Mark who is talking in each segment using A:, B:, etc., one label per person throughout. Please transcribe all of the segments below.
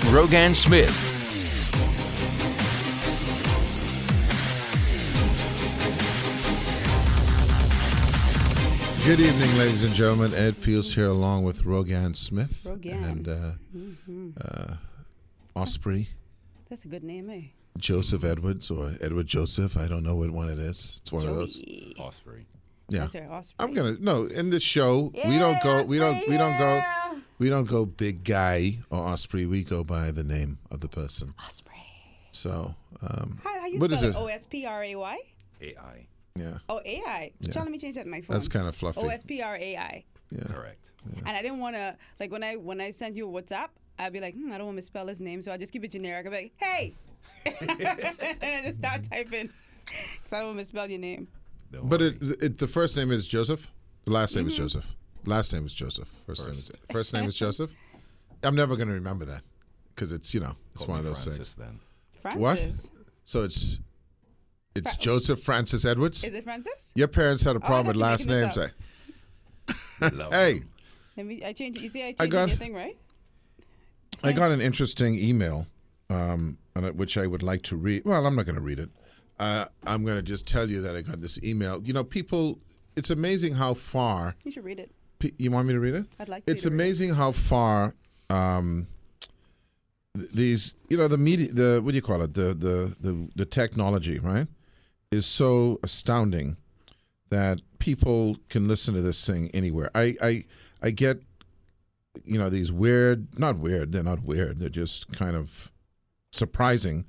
A: host, Rogan Smith.
B: Good evening, ladies and gentlemen. Ed Fields here along with Rogan Smith.
C: Rogan.
B: And Osprey.
C: That's a good name, eh?
B: Joseph Edwards or Edward Joseph. I don't know what one it is. It's one of those.
D: Osprey.
B: Yeah.
C: That's right, Osprey.
B: I'm gonna in this show we don't go big guy or Osprey. We go by the name of the person.
C: Osprey.
B: So
C: How you
B: what
C: spell
B: is
C: it?
B: it?
C: O-S-P-R-A-Y?
D: AI.
B: Yeah.
C: Oh, A-I.
B: Yeah.
C: Try, let me change that in my phone.
B: That's kind of fluffy.
C: O-S-P-R-A-I.
B: Yeah.
D: Correct.
C: And I didn't want to, like, when I send you a WhatsApp, I'd be like, I don't want to misspell his name, so I just keep it generic. I'd be like, hey! And I just start typing, because I don't want to misspell your name.
D: Don't
B: But
D: worry.
B: the first name is Joseph. The last name is Joseph. Last name is Joseph. First name is Joseph. I'm never going to remember that because it's it's
D: Call
B: one of
D: me
B: those
D: Francis,
B: things.
D: then.
C: Francis.
B: What? So it's Joseph Francis Edwards.
C: Is it Francis?
B: Your parents had a problem with
C: I
B: last
C: thought you were
B: names,
C: making
D: Love
B: Hey,
C: I changed it. You see, I
B: I
C: changed
B: got-
C: your thing, right?
B: I got an interesting email, which I would like to read. Well, I'm not going to read it. I'm going to just tell you that I got this email. People, it's amazing how far.
C: You should read it.
B: You want me to read it?
C: I'd like for you
B: It's
C: to read it.
B: amazing how far these, the media, what do you call it? The technology, right, is so astounding that people can listen to this thing anywhere. I get, these weird, not weird, they're not weird, they're just kind of surprising.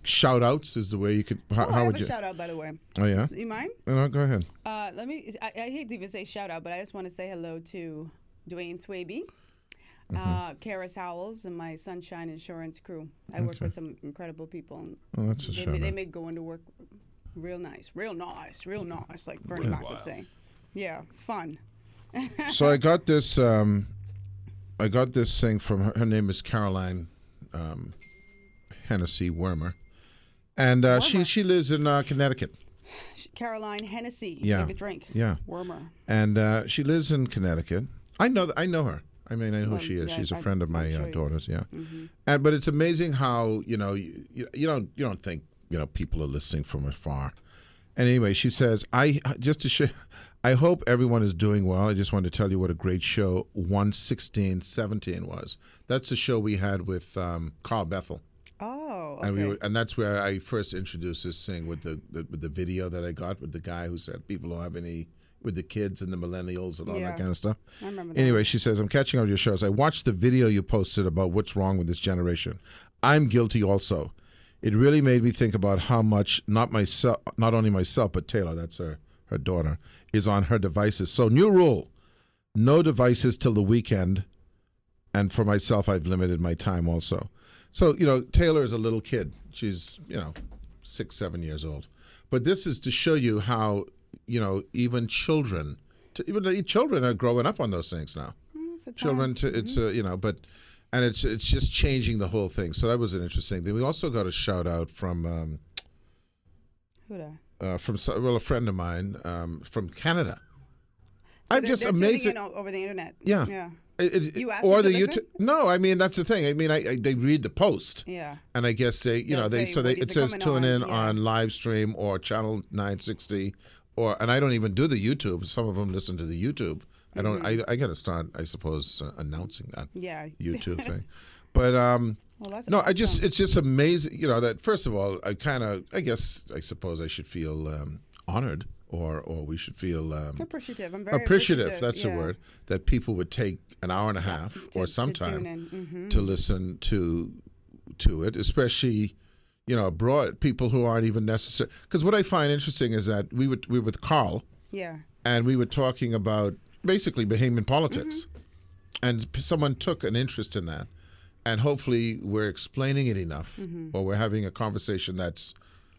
B: Shout outs is the way you could. How
C: I have
B: would
C: a
B: you?
C: shout out, by the way.
B: Oh yeah.
C: You mind?
B: No, go ahead.
C: I hate to even say shout out, but I just want to say hello to Dwayne Swaby, Karis Howells, and my Sunshine Insurance crew. I work with some incredible people. And
B: Oh, that's a shout
C: they
B: out.
C: make going to work real nice, like Bernie Mac would say. Yeah, fun.
B: So I got this. I got this thing from her name is Caroline Hennessy Wormer, and she lives in Connecticut.
C: Caroline Hennessy,
B: Yeah.
C: like a drink.
B: Yeah,
C: Wormer.
B: and she lives in Connecticut. I know her. I mean, I know who
C: Well,
B: she is.
C: yeah,
B: She's a
C: I'm
B: friend of my
C: sure you-
B: daughter's. Yeah, but it's amazing how you don't think people are listening from afar. And anyway, she says, I hope everyone is doing well. I just wanted to tell you what a great show 11617 was. That's the show we had with Carl Bethel.
C: Oh, okay.
B: And that's where I first introduced this thing with the video that I got with the guy who said people don't have any, with the kids and the millennials and all
C: Yeah.
B: that kind of stuff.
C: I remember that.
B: Anyway, she says, I'm catching up with your shows. I watched the video you posted about what's wrong with this generation. I'm guilty also. It really made me think about how much, not only myself, but Taylor, that's her daughter, is on her devices. So new rule, no devices till the weekend. And for myself, I've limited my time also. So, Taylor is a little kid. She's, 6, 7 years old. But this is to show you how, even children are growing up on those things now.
C: It's a time.
B: Children, and it's just changing the whole thing. So that was an interesting thing. We also got a shout out from
C: Who da?
B: a friend of mine from Canada.
C: So
B: I'm just
C: they're
B: amazed.
C: tuning in over the internet.
B: Yeah.
C: Yeah. You asked
B: or
C: them to
B: the
C: listen?
B: YouTube. No, I mean that's the thing. I mean, they read the post,
C: Yeah.
B: and I guess they,
C: They'll say, "What is
B: it
C: it
B: says
C: coming
B: tune in
C: on?"
B: on
C: Yeah.
B: live stream or channel 960, and I don't even do the YouTube. Some of them listen to the YouTube. I don't. I got to start, I suppose, announcing that
C: Yeah.
B: YouTube thing. But
C: Well, that's
B: no,
C: awesome.
B: it's just amazing. That first of all, I suppose I should feel honored, or we should feel
C: appreciative. I'm very
B: appreciative. That's
C: yeah.
B: the word, that people would take an hour and a half or some
C: to
B: time
C: tune in.
B: to listen to it, especially abroad, people who aren't even necessary. Because what I find interesting is that we were with Carl,
C: Yeah.
B: and we were talking about basically Bahamian politics, and someone took an interest in that, and hopefully we're explaining it enough, or we're having a conversation that's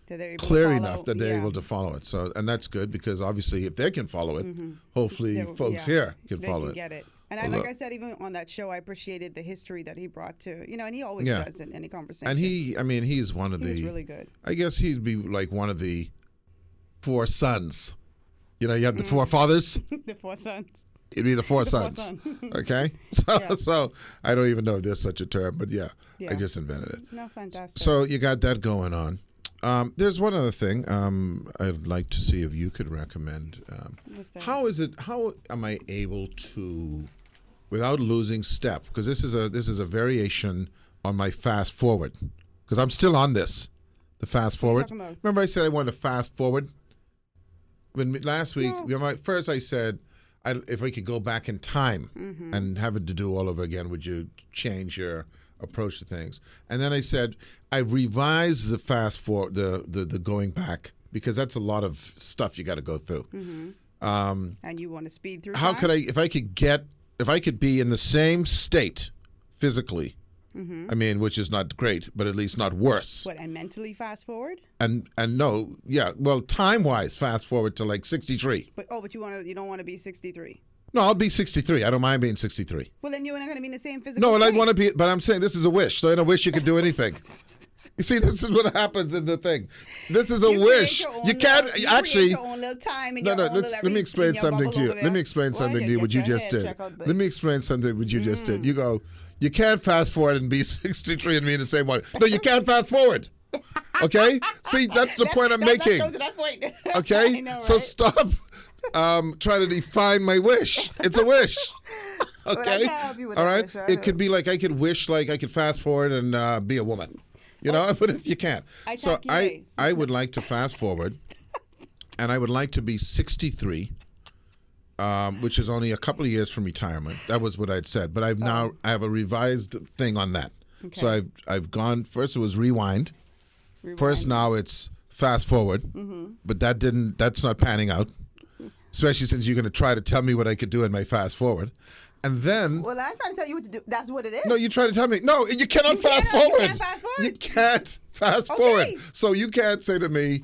C: That they're able to
B: clear
C: follow.
B: enough that they're
C: Yeah.
B: able to follow it. So, and that's good, because obviously if they can follow it, hopefully
C: They-
B: folks
C: yeah,
B: here can
C: they
B: follow
C: can
B: it.
C: get it. And
B: Well,
C: like I said, even on that show, I appreciated the history that he brought to, and he always
B: Yeah.
C: does in any conversation.
B: And he's one of
C: he was
B: the,
C: really good.
B: I guess he'd be like one of the 4 sons. You have the 4 fathers.
C: The Four Sons.
B: It'd be the four
C: The four
B: sons.
C: son.
B: Okay? So,
C: Yeah.
B: so I don't even know if there's such a term, but yeah, I
C: Yeah.
B: just invented it.
C: No, fantastic.
B: So you got that going on. There's one other thing I'd like to see if you could recommend.
C: What's that?
B: How am I able to, without losing step, because this is a variation on my fast forward, because I'm still on this, the fast forward.
C: talking about?
B: Remember I said I wanted to fast forward? Last week,
C: No.
B: first I said, if I could go back in time and have it to do all over again, would you change your approach to things? And then I said, I revised the fast forward, the going back, because that's a lot of stuff you got to go through.
C: And you want to speed through
B: How
C: that?
B: could if I could be in the same state physically, I mean, which is not great, but at least not worse.
C: What, and mentally fast forward?
B: And no, yeah, well, time-wise, fast forward to like 63.
C: But you don't want to be 63.
B: No, I'll be 63. I don't mind being 63.
C: Well, then you're not going to be in the same physical
B: No, and I
C: state.
B: want to be, but I'm saying this is a wish. So in a wish, you can do anything. You see, this is what happens in the thing. This is a
C: You
B: wish.
C: create your own
B: You can't
C: little- you
B: actually.
C: create your own little time and
B: No,
C: your
B: no.
C: own little
B: Let me
C: every-
B: explain
C: in your
B: something
C: bubble
B: to you.
C: over there.
B: Let me explain
C: Well,
B: something
C: you
B: to you.
C: get
B: What you
C: your
B: just
C: head
B: did.
C: check out, but-
B: Let me explain something. What you just did. You go. You can't fast forward and be 63 and be in the same one. No, you can't fast forward. Okay. See, that's the point I'm making.
C: Let's go to that point.
B: Okay.
C: I know, right?
B: So stop trying to define my wish. It's a wish.
C: But I
B: Okay.
C: can't help you with
B: All
C: that
B: right.
C: wish, I
B: It
C: know.
B: could be like I could wish like I could fast forward and be a woman. You know, but if you can't.
C: I
B: So
C: talk you
B: I would like to fast forward, and I would like to be 63, which is only a couple of years from retirement. That was what I'd said, but I have a revised thing on that. So
C: Okay.
B: I've gone. First it was rewind. First
C: Rewind.
B: now it's fast forward, but that's not panning out. Especially since you're going to try to tell me what I could do in my fast forward, and then.
C: Well, I'm trying to tell you what to do. That's what it is.
B: No, you try to tell me. No, you cannot fast
C: cannot- you
B: forward.
C: can't fast forward.
B: You can't fast
C: Okay.
B: forward. So you can't say to me,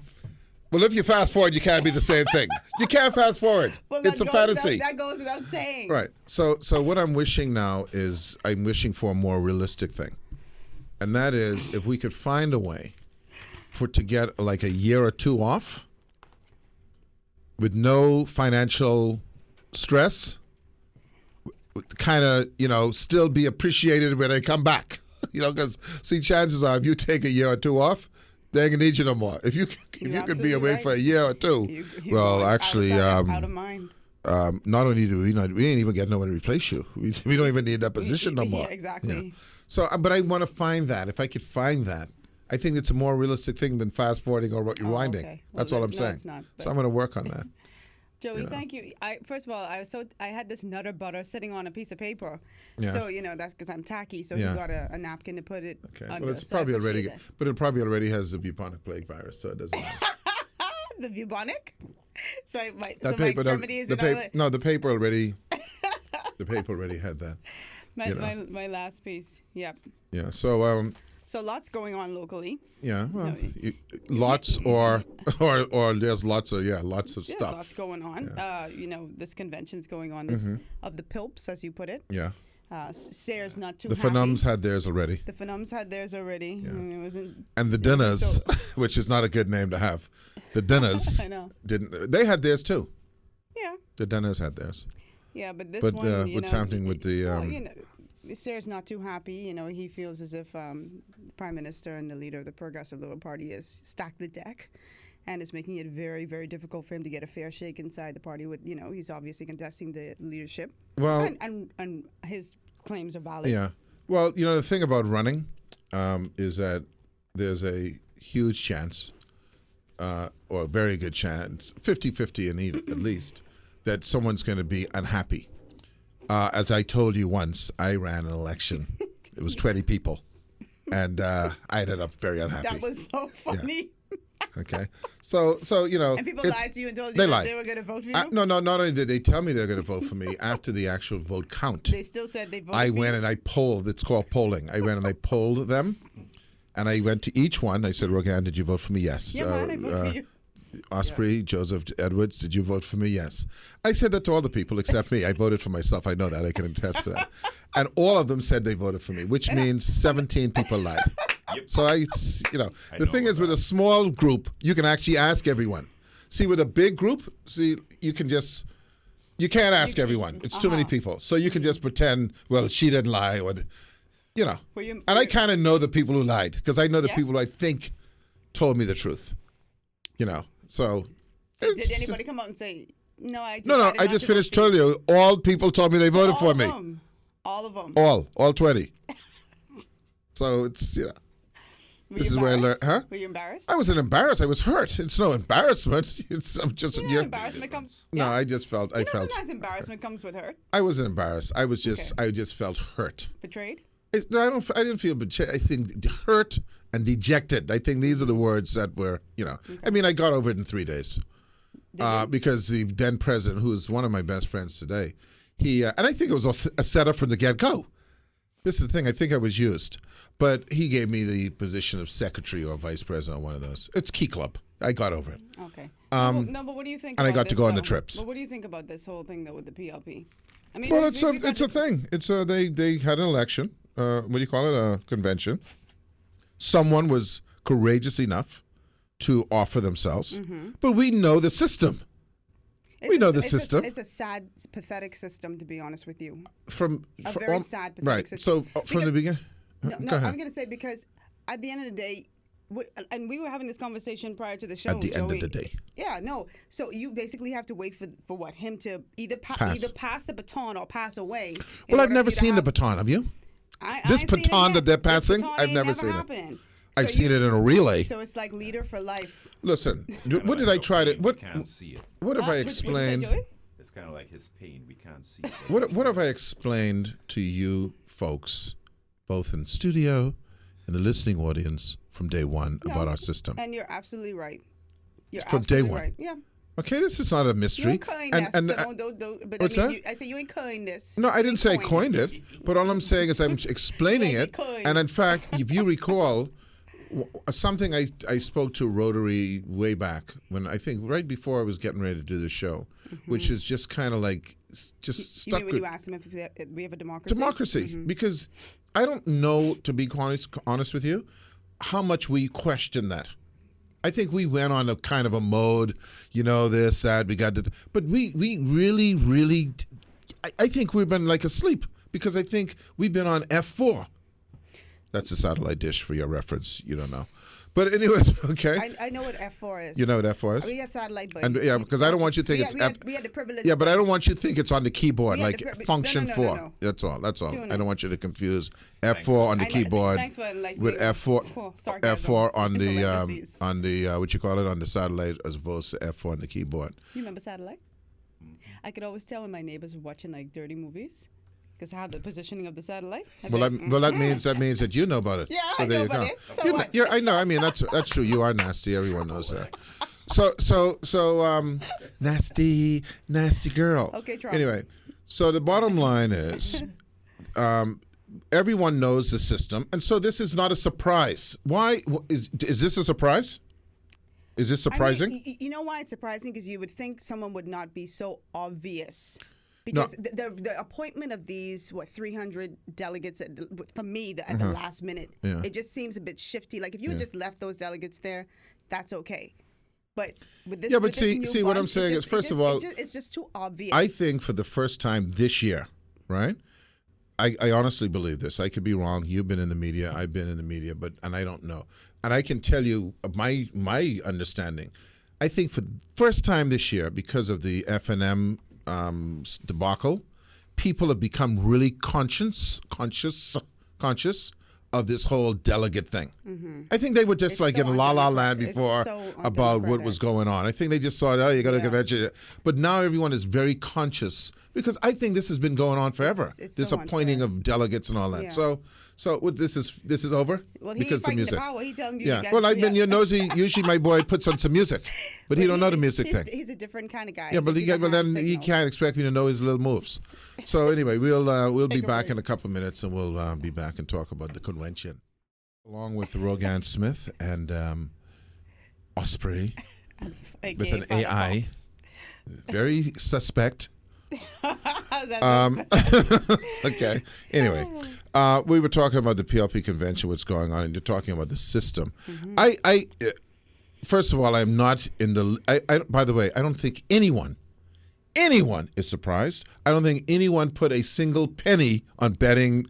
B: well, if you fast forward, you can't be the same thing. You can't fast forward.
C: Well,
B: It's a
C: that goes
B: fantasy.
C: That goes without saying.
B: Right. So what I'm wishing now is I'm wishing for a more realistic thing. And that is if we could find a way to get like a year or two off with no financial stress, kind of, still be appreciated when they come back. Because see, chances are if you take a year or two off, they ain't gonna need you no more. If you could be
C: absolutely
B: away
C: right.
B: for a year or two,
C: You
B: well,
C: go
B: actually,
C: out of mind.
B: not only do we ain't even get no one to replace you. We don't even need that position no more.
C: Yeah, exactly.
B: Yeah. So, but I want to find that. If I could find that, I think it's a more realistic thing than fast forwarding or rewinding.
C: okay. Well,
B: That's all I'm
C: no,
B: saying.
C: it's not,
B: So
C: but-
B: I'm going to work on that.
C: Joey, thank you. First of all, I had this Nutter Butter sitting on a piece of paper.
B: Yeah.
C: So that's because I'm tacky. So
B: Yeah.
C: he got a napkin to put it.
B: Okay.
C: Under,
B: Well, it's
C: so I
B: probably
C: appreciate
B: already, but it probably already has the bubonic plague virus, so it doesn't matter.
C: that. The bubonic. So my
B: That
C: my
B: paper,
C: extremities
B: the
C: and all
B: paper,
C: that.
B: no, the paper already, had that.
C: My,
B: you know.
C: my last piece. Yep.
B: Yeah. So,
C: So lots going on locally.
B: yeah. Well,
C: No,
B: lots or there's lots of
C: There's
B: stuff.
C: lots going on. This convention's going on. This of the Pilps, as you put it.
B: Yeah.
C: Sayre's not too
B: The
C: happy.
B: Phenums had theirs already.
C: The Phenums had theirs already. It wasn't.
B: And the
C: was
B: dinners,
C: so-
B: which is not a good name to have. The dinners
C: I know.
B: didn't. They had theirs too.
C: Yeah.
B: The dinners had theirs.
C: Yeah, but this
B: But,
C: one,
B: what's happening with the,
C: Sayre's not too happy. He feels as if the Prime Minister and the leader of the Progressive Liberal Party has stacked the deck and is making it very, very difficult for him to get a fair shake inside the party with, he's obviously contesting the leadership.
B: Well,
C: And his claims are valid.
B: yeah. Well, the thing about running is that there's a huge chance, or a very good chance, 50-50 at least, that someone's going to be unhappy. As I told you once, I ran an election. It was 20 people, and I ended up very unhappy.
C: That was so funny.
B: Okay, so
C: And people
B: it's-
C: lied to you and told you
B: they
C: that
B: lied.
C: they were going to vote for you.
B: No. Not only did they tell me they're going to vote for me, after the actual vote count,
C: They still said they voted
B: I
C: for you.
B: went and I polled. It's called polling. I went and I polled them, and I went to each one. I said, "Rogan, did you vote for me?" Yes.
C: Yeah, man, I voted for you.
B: Osprey, Joseph Edwards, did you vote for me? Yes. I said that to all the people except me. I voted for myself. I know that. I can attest for that. And all of them said they voted for me, which means 17 people lied. So the
A: know
B: thing is, with a small group, you can actually ask everyone. See, with a big group, you can just You can't ask everyone. It's too many people. So you can just pretend, well, she didn't lie, or, and I kind of know the people who lied because I know the people who I think told me the truth. So.
C: Did anybody come out and say, no, I just
B: No, I just finished telling you. All people told me they voted for me.
C: All of them.
B: All 20. So it's, this is where I learned, huh?
C: Were you embarrassed?
B: I wasn't embarrassed. I was hurt. It's no embarrassment. I'm just.
C: Embarrassment comes.
B: No, I just felt.
C: Sometimes embarrassment comes with hurt.
B: I wasn't embarrassed. I was just. I just felt hurt.
C: Betrayed?
B: No, I don't. I didn't feel betrayed. I think hurt and dejected. I think these are the words that were. Okay. I mean, I got over it in 3 days. Because the then president, who is one of my best friends today, he and I think it was a setup from the get-go. This is the thing. I think I was used, but he gave me the position of secretary or vice president, one of those. It's Key Club. I got over it.
C: Okay. No, but what do you think?
B: And
C: about
B: I got
C: this,
B: to go on the trips.
C: But what do you think about this whole thing though with the PLP? I mean,
B: well, it's a thing. It's they had an election. What do you call it? A convention. Someone was courageous enough to offer themselves, but we know the system. We know the system.
C: It's a sad, pathetic system, to be honest with you.
B: A
C: very sad, pathetic system.
B: So from the beginning.
C: No, I'm going to say because at the end of the day, and we were having this conversation prior to the show.
B: At the end of the day.
C: Yeah, no. So you basically have to wait for what him to either pass the baton or pass away.
B: Well, I've never seen the baton. Have you? This baton that they're passing, I've never seen it. I've seen it in a relay.
C: So it's like leader for life.
B: Listen, what did I try to? What?
A: We can't see it.
B: What have I explained?
A: It's kind of like his pain. We can't see it.
B: What have I explained to you folks, both in studio and the listening audience, from day one about our system?
C: And you're absolutely right. You're
B: from day one.
C: Right. Yeah.
B: Okay, this is not a mystery.
C: You ain't coined this. But
B: what's
C: I mean,
B: that?
C: I say you ain't coined this.
B: No, I didn't say I coined it. But all I'm saying is I'm explaining it. And in fact, if you recall, something I spoke to Rotary way back when I think right before I was getting ready to do the show, which is just kind of like just
C: you
B: stuck
C: mean
B: with.
C: When you asked them if we have a democracy?
B: Democracy, because I don't know, to be honest with you, how much we question that. I think we went on a kind of a mode, this, that, we got that. But we really, I think we've been like asleep because I think we've been on F4. That's a satellite dish for your reference. You don't know. But anyway, okay.
C: I know what F4 is.
B: You know what F4 is?
C: We had satellite, but
B: because I don't want you to think
C: we had the privilege.
B: Yeah, but I don't want you to think it's on the keyboard like function 4.
C: No.
B: That's all. I don't want you to confuse F4 on the keyboard with F4 on the what you call it, on the satellite, as opposed to F4 on the keyboard.
C: You remember satellite? I could always tell when my neighbors were watching like dirty movies. Because I had the positioning of the satellite.
B: That means that you know about it.
C: Yeah, so I know about it. So what?
B: I know. I mean, that's true. You are nasty. Everyone knows that. So, nasty girl.
C: Okay, try.
B: Anyway, so the bottom line is, everyone knows the system, and so this is not a surprise. Why is this a surprise? Is this surprising?
C: I mean, you know why it's surprising? Because you would think someone would not be so obvious. Because the appointment of these 300 delegates for me at the last minute, it just seems a bit shifty. Like if you had just left those delegates there, that's okay. But with this,
B: see what I'm saying is, first of all,
C: it's just too obvious.
B: I think for the first time this year, right? I honestly believe this. I could be wrong. You've been in the media. I've been in the media, and I don't know. And I can tell you my understanding. I think for the first time this year, because of the FNM debacle, people have become really conscious of this whole delegate thing. I think they were just in la la land before about what was going on. I think they just saw, you got a convention. But now everyone is very conscious because I think this has been going on forever. This appointing of delegates and all that. Yeah. So this is over?
C: Well, because the music. Power. He telling you.
B: Yeah. Well, I've been nosy. Usually my boy puts on some music, but he don't know the music thing.
C: He's a different kind of guy.
B: Yeah, but then he can't expect me to know his little moves. So anyway, we'll be back in a couple of minutes, and we'll be back and talk about the convention, along with Rogan Smith and Osprey with an AI, very suspect. Okay. Anyway, we were talking about the PLP convention, what's going on, and you're talking about the system. I first of all, I'm not in the. By the way, I don't think anyone anyone is surprised. I don't think anyone put a single penny on betting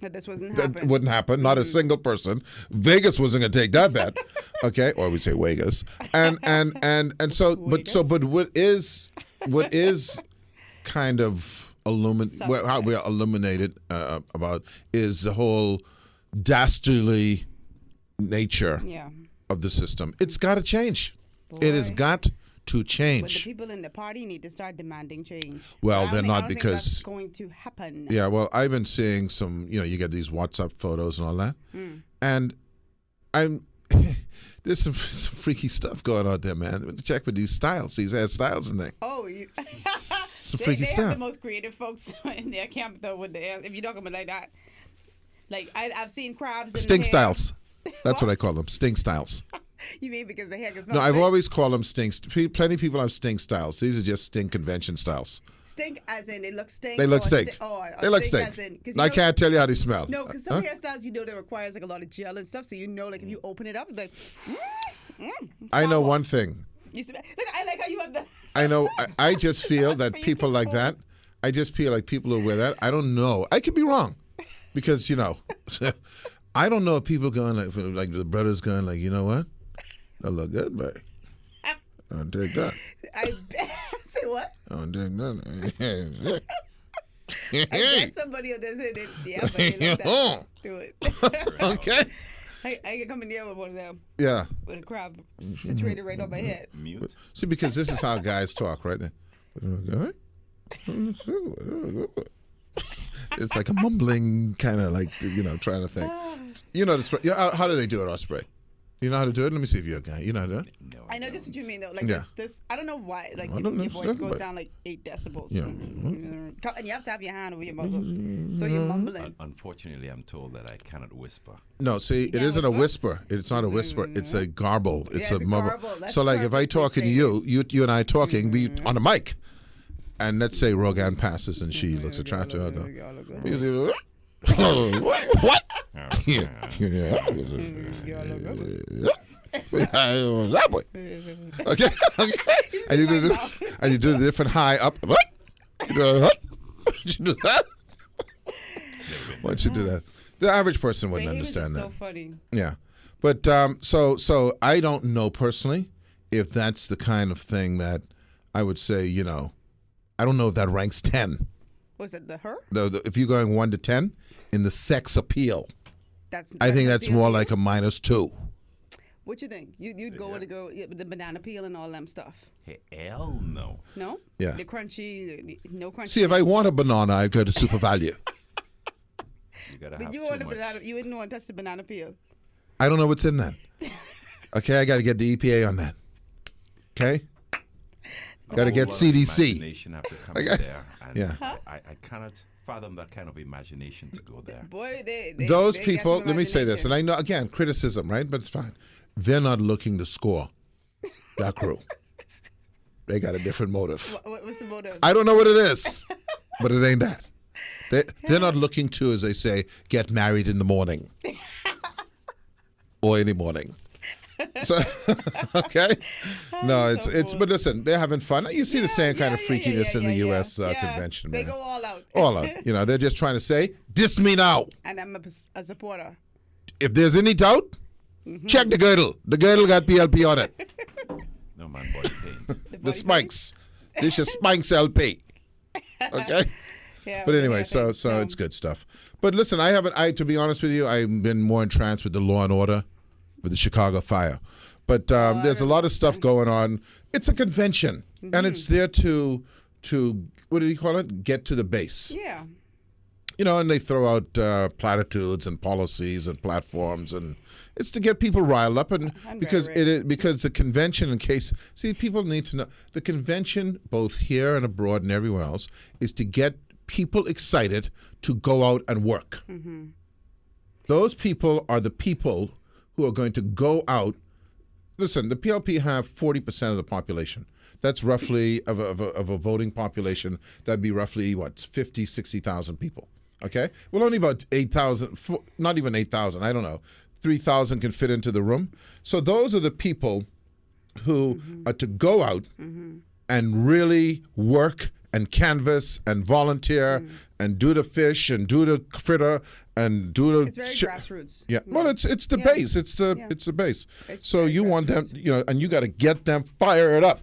C: That this wouldn't
B: that
C: happen.
B: wouldn't happen. Not a single person. Vegas wasn't going to take that bet. Okay, or we say Vegas. And so, but what is kind of how we are illuminated about is the whole dastardly nature
C: Yeah.
B: of the system. It's got to change. It has
C: Boy.
B: got to
C: But the
B: change.
C: people in the party need to start demanding change.
B: Well,
C: I don't
B: they're
C: think-
B: not
C: I don't think
B: because-
C: that's going to happen.
B: Yeah, well, I've been seeing some, you get these WhatsApp photos and all that. And I'm there's some freaky stuff going on there, man. Check with these styles, these hairstyles and things.
C: Oh, you.
B: Some
C: they
B: freaky
C: have
B: stuff.
C: the most creative folks in their camp though. With the if you talk about like that, like I've seen crabs. In
B: Stink
C: the hair.
B: styles. That's what I call them, stink styles.
C: You mean because the hair gets
B: No, I've always called them stinks. Plenty of people have stink styles. These are just stink convention styles.
C: stink as in it looks stink.
B: They look
C: or
B: stink.
C: or
B: They look
C: stink.
B: stink.
C: As in, 'cause
B: I can't tell you how they smell.
C: No, because some hairstyles that requires like a lot of gel and stuff. So like if you open it up, it's like.
B: I know
C: sour.
B: one thing.
C: You smell, look, I like how you have the.
B: I know. I just feel that
C: for you
B: people
C: to
B: like
C: pull.
B: that. I just feel like people who wear that. I don't know. I could be wrong, because I don't know if people going like the brothers going like, you know what? That look good, babe. I'll take that.
C: I bet. Say what?
B: I'll take that.
C: I bet somebody on this end. Yeah, but they like that. Do it.
B: Okay.
C: I can come in there with one of them
B: Yeah.
C: with a crab situated right on my head.
A: Mute.
B: See, because this is how guys talk, right? Okay. It's like a mumbling kind of like, trying to think. The spray. How do they do it, Osprey? You know how to do it? Let me see if you're a guy. You know how to do it?
A: No,
C: I know just what you mean though. Like
B: Yeah.
C: this. I don't know why. Like
B: I
C: your
B: don't
C: voice
B: understand,
C: goes
B: but-
C: down like 8 decibels.
B: Yeah.
C: And you have to have your hand over your mouth, so you're mumbling.
A: Unfortunately, I'm told that I cannot whisper.
B: No, see, it
C: can't
B: isn't a
C: whisper?
B: whisper. It's not a whisper. It's a garble. It's
C: Yeah,
B: a
C: it's a
B: mumble.
C: garble. That's
B: So, like, if I
C: perfectly
B: talking to you and I talking, we on a mic, and let's say Rogan passes and she looks attractive, I go, what? Yeah. That boy. Okay. And you do the different high up. What? You do what? You do that? Why don't you do that? The average person wouldn't understand that.
C: So funny.
B: Yeah, but so I don't know personally if that's the kind of thing that I would say. I don't know if that ranks 10.
C: Was it her?
B: If you're going 1 to 10 in the sex appeal, I think that's
C: the
B: more
C: appeal?
B: like a -2.
C: What you think? You'd go with the banana peel and all them stuff.
A: Hell no.
C: No.
B: Yeah.
C: The crunchy, no crunchy.
B: See, if I want a banana, I'd go to Super Value.
A: You gotta
C: But
A: have
C: you
A: too
C: want the
A: much.
C: banana. You wouldn't want to touch the banana peel.
B: I don't know what's in that. Okay, I got to get the EPA on that. Okay. Got to
A: A
B: get
A: whole lot of
B: CDC.
A: Imagination have to come
B: I
A: in
B: got-
A: there. And
B: Yeah.
A: I cannot fathom that kind of imagination to go there.
C: Boy,
B: Those
C: they got
B: people,
C: some
B: let me say this,
C: imagination.
B: and I know, again, criticism, right? But it's fine. They're not looking to score, that crew. They got a different motive.
C: What's the motive?
B: I don't know what it is, but it ain't that. They're not looking to, as they say, get married in the morning or any morning. So, okay. No,
C: so
B: it's.
C: cool.
B: But listen, they're having fun. You see the same kind of
C: yeah,
B: freakiness in the
C: yeah.
B: U.S.
C: Yeah.
B: convention,
C: They
B: man.
C: go all out.
B: All out. They're just trying to say, diss me now.
C: And I'm a supporter.
B: If there's any doubt, check the girdle. The girdle got PLP on it.
A: No man, body pain.
B: The Spanx. This is Spanx LP. Okay.
C: Yeah,
B: But anyway,
C: yeah,
B: so it's good stuff. But listen, to be honest with you, I've been more entranced with the Law and Order, with the Chicago Fire. But there's a lot of stuff going on. It's a convention, and it's there to what do you call it? Get to the base.
C: Yeah.
B: And they throw out platitudes and policies and platforms, and it's to get people riled up, and because the convention, people need to know the convention, both here and abroad and everywhere else, is to get people excited to go out and work. Those people are the people who are going to go out. Listen, the PLP have 40% of the population. That's roughly of a voting population. That'd be roughly 50, 60,000 people. Okay, well, only about 8,000, not even 8,000. I don't know, 3,000 can fit into the room. So those are the people who are to go out and really work and canvas and volunteer and do the fish and do the fritter and do the
C: It's very grassroots.
B: Yeah. Well, it's the base. It's the base.
C: It's
B: So
C: very
B: you want them, and you got to get them fired up.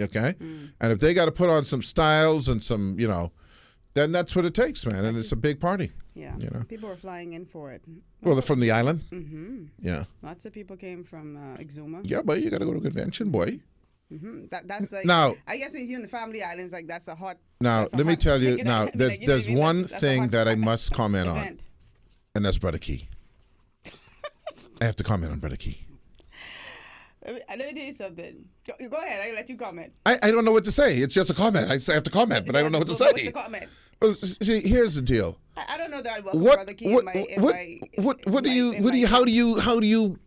B: Okay? And if they got to put on some styles and some, then that's what it takes, man. And it's a big party.
C: Yeah. People were flying in for it.
B: Well, they're from the island.
C: Mm-hmm.
B: Yeah.
C: Lots of people came from Exuma.
B: Yeah, but you got to go to a convention, boy.
C: Mm-hmm. That's like,
B: Now,
C: I guess when you're in the family islands, like that's a hot.
B: now
C: that's a
B: let me
C: hot
B: tell you.
C: ticket.
B: Now,
C: I mean,
B: there's
C: like, you know what
B: there's
C: I mean?
B: one
C: That's a
B: thing
C: hot
B: that I must comment on,
C: event.
B: and that's Brother Key. I have to comment on Brother Key.
C: Let me tell you something. Go ahead. I let you comment.
B: I don't know what to say. It's just a comment. I have to comment, but I don't know what to
C: What's
B: say.
C: the comment?
B: Well, see, here's the deal.
C: I don't know that I welcome Brother Key in my.
B: How do you?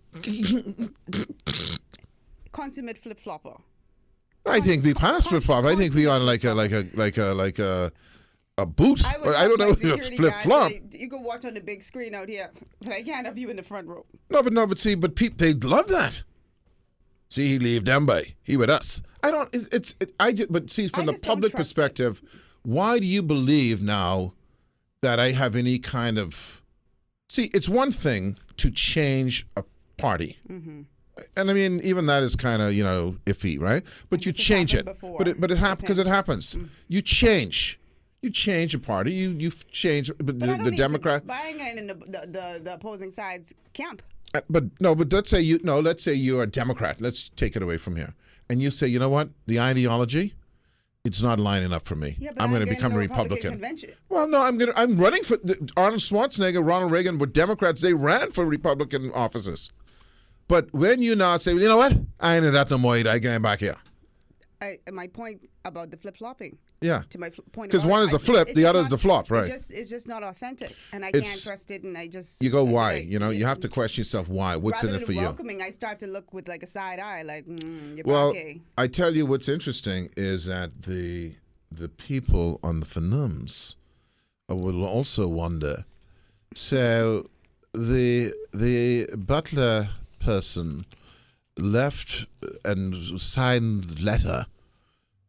C: Consummate flip flopper.
B: I think we passed flip flop. I think we on like a boot. I don't know if it's flip flop.
C: You can watch on the big screen out here, but I can't have you in the front row.
B: No, but see, but people they love that. See, he leave them by. He with us. I don't. But see, from the
C: just don't
B: public
C: trust
B: perspective, why do you believe now that I have any kind of? See, it's one thing to change a party.
C: Mm-hmm.
B: And I mean, even that is kind of iffy, right? But you
C: this has
B: change it.
C: happened before
B: But it happens because
C: with
B: it
C: him.
B: happens. You change a party. You change. But
C: But I don't
B: the
C: need
B: Democrat.
C: to buying in the opposing side's camp.
B: But let's say let's say you're a Democrat. Let's take it away from here. And you say, you know what? The ideology, it's not lining up for me.
C: Yeah, but
B: I'm going to
C: getting
B: become a
C: no
B: Republican.
C: Convention.
B: Well, no, I'm running for Arnold Schwarzenegger, Ronald Reagan were Democrats. They ran for Republican offices. But when you now say, well, you know what? I ain't in that no more either. I going back here.
C: My point about the flip flopping.
B: Yeah.
C: To my point.
B: Because
C: about
B: one
C: it,
B: is a flip, the other is the flop, right?
C: It's just not authentic, and I
B: It's-
C: can't trust it. And I just
B: You go, why?
C: like,
B: You have to question yourself, why? What's
C: rather
B: in it for
C: than
B: you?
C: welcoming, I start to look with like a side eye, like you're
B: Well,
C: okay.
B: I tell you what's interesting is that the people on the Finums will also wonder. So the butler person left and signed letter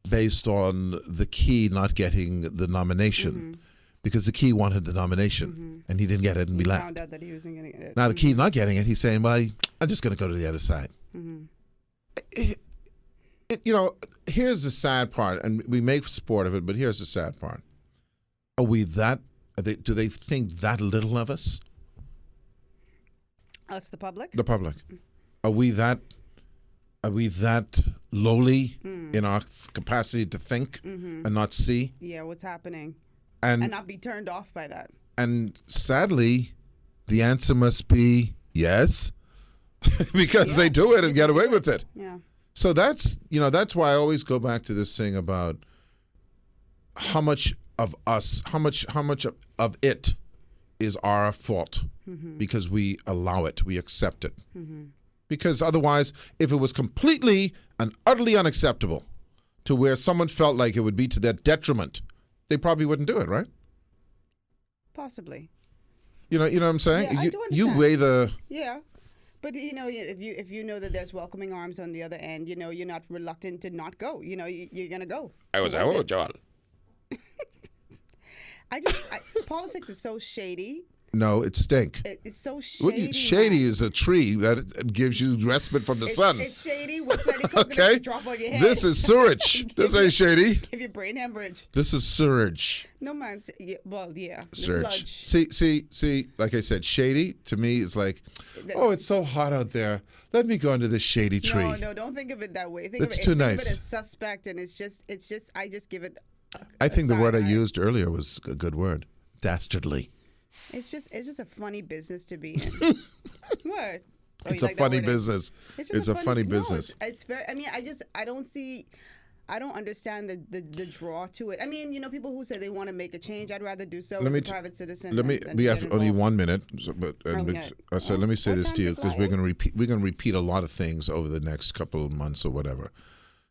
B: based on the Key not getting the nomination because the Key wanted the nomination and he didn't get it and we left.
C: Found out that he wasn't getting it.
B: Now the Key not getting it, he's saying, well, I'm just going to go to the other side. Here's the sad part, and we make sport of it, but here's the sad part. Are we that, do they think that little of us?
C: Us, the public.
B: The public. Are we that lowly in our capacity to think and not see?
C: Yeah, what's happening,
B: And
C: and not be turned off by that.
B: and sadly, the answer must be yes, because they do it and get away with it.
C: Yeah.
B: So that's why I always go back to this thing about how much of us, how much of it is our fault because we allow it, we accept it. Because otherwise, if it was completely and utterly unacceptable to where someone felt like it would be to their detriment, they probably wouldn't do it, right?
C: Possibly.
B: You know what I'm saying?
C: Yeah, I do
B: you
C: understand.
B: weigh the.
C: Yeah. But if you know that there's welcoming arms on the other end, you're not reluctant to not go. You're gonna go. towards it.
B: John.
C: Politics is so shady.
B: No, it's stink.
C: It's so shady.
B: Shady
C: man.
B: is a tree that gives you respite from the sun.
C: It's shady with plenty coconuts
B: Okay?
C: to drop on your head.
B: This is sewage. This ain't shady.
C: Give you brain hemorrhage.
B: This is surge.
C: No man. Yeah, the
B: Surge.
C: sludge.
B: See, like I said, shady to me is like,
C: The-
B: oh, it's so hot out there. Let me go under this shady tree.
C: No, don't think of it that way. Think
B: That's
C: of it,
B: too
C: think
B: nice.
C: Of it as suspect, and it's just. I just give it.
B: I think the word I
C: side eye.
B: used earlier was a good word. Dastardly.
C: It's just a funny business to be in. What? Oh,
B: It's
C: you
B: a
C: like that
B: funny
C: word?
B: business.
C: It's
B: It's a funny
C: no,
B: business.
C: It's very. I mean, I don't understand the draw to it. I mean, people who say they want to make a change, I'd rather do so
B: Let
C: as
B: me
C: a
B: t-
C: private citizen.
B: Let me.
C: than
B: We
C: to
B: have
C: get
B: only
C: involved.
B: 1 minute, so let me say
C: what
B: this
C: time
B: to you
C: is it
B: because
C: flying?
B: we're gonna repeat a lot of things over the next couple of months or whatever.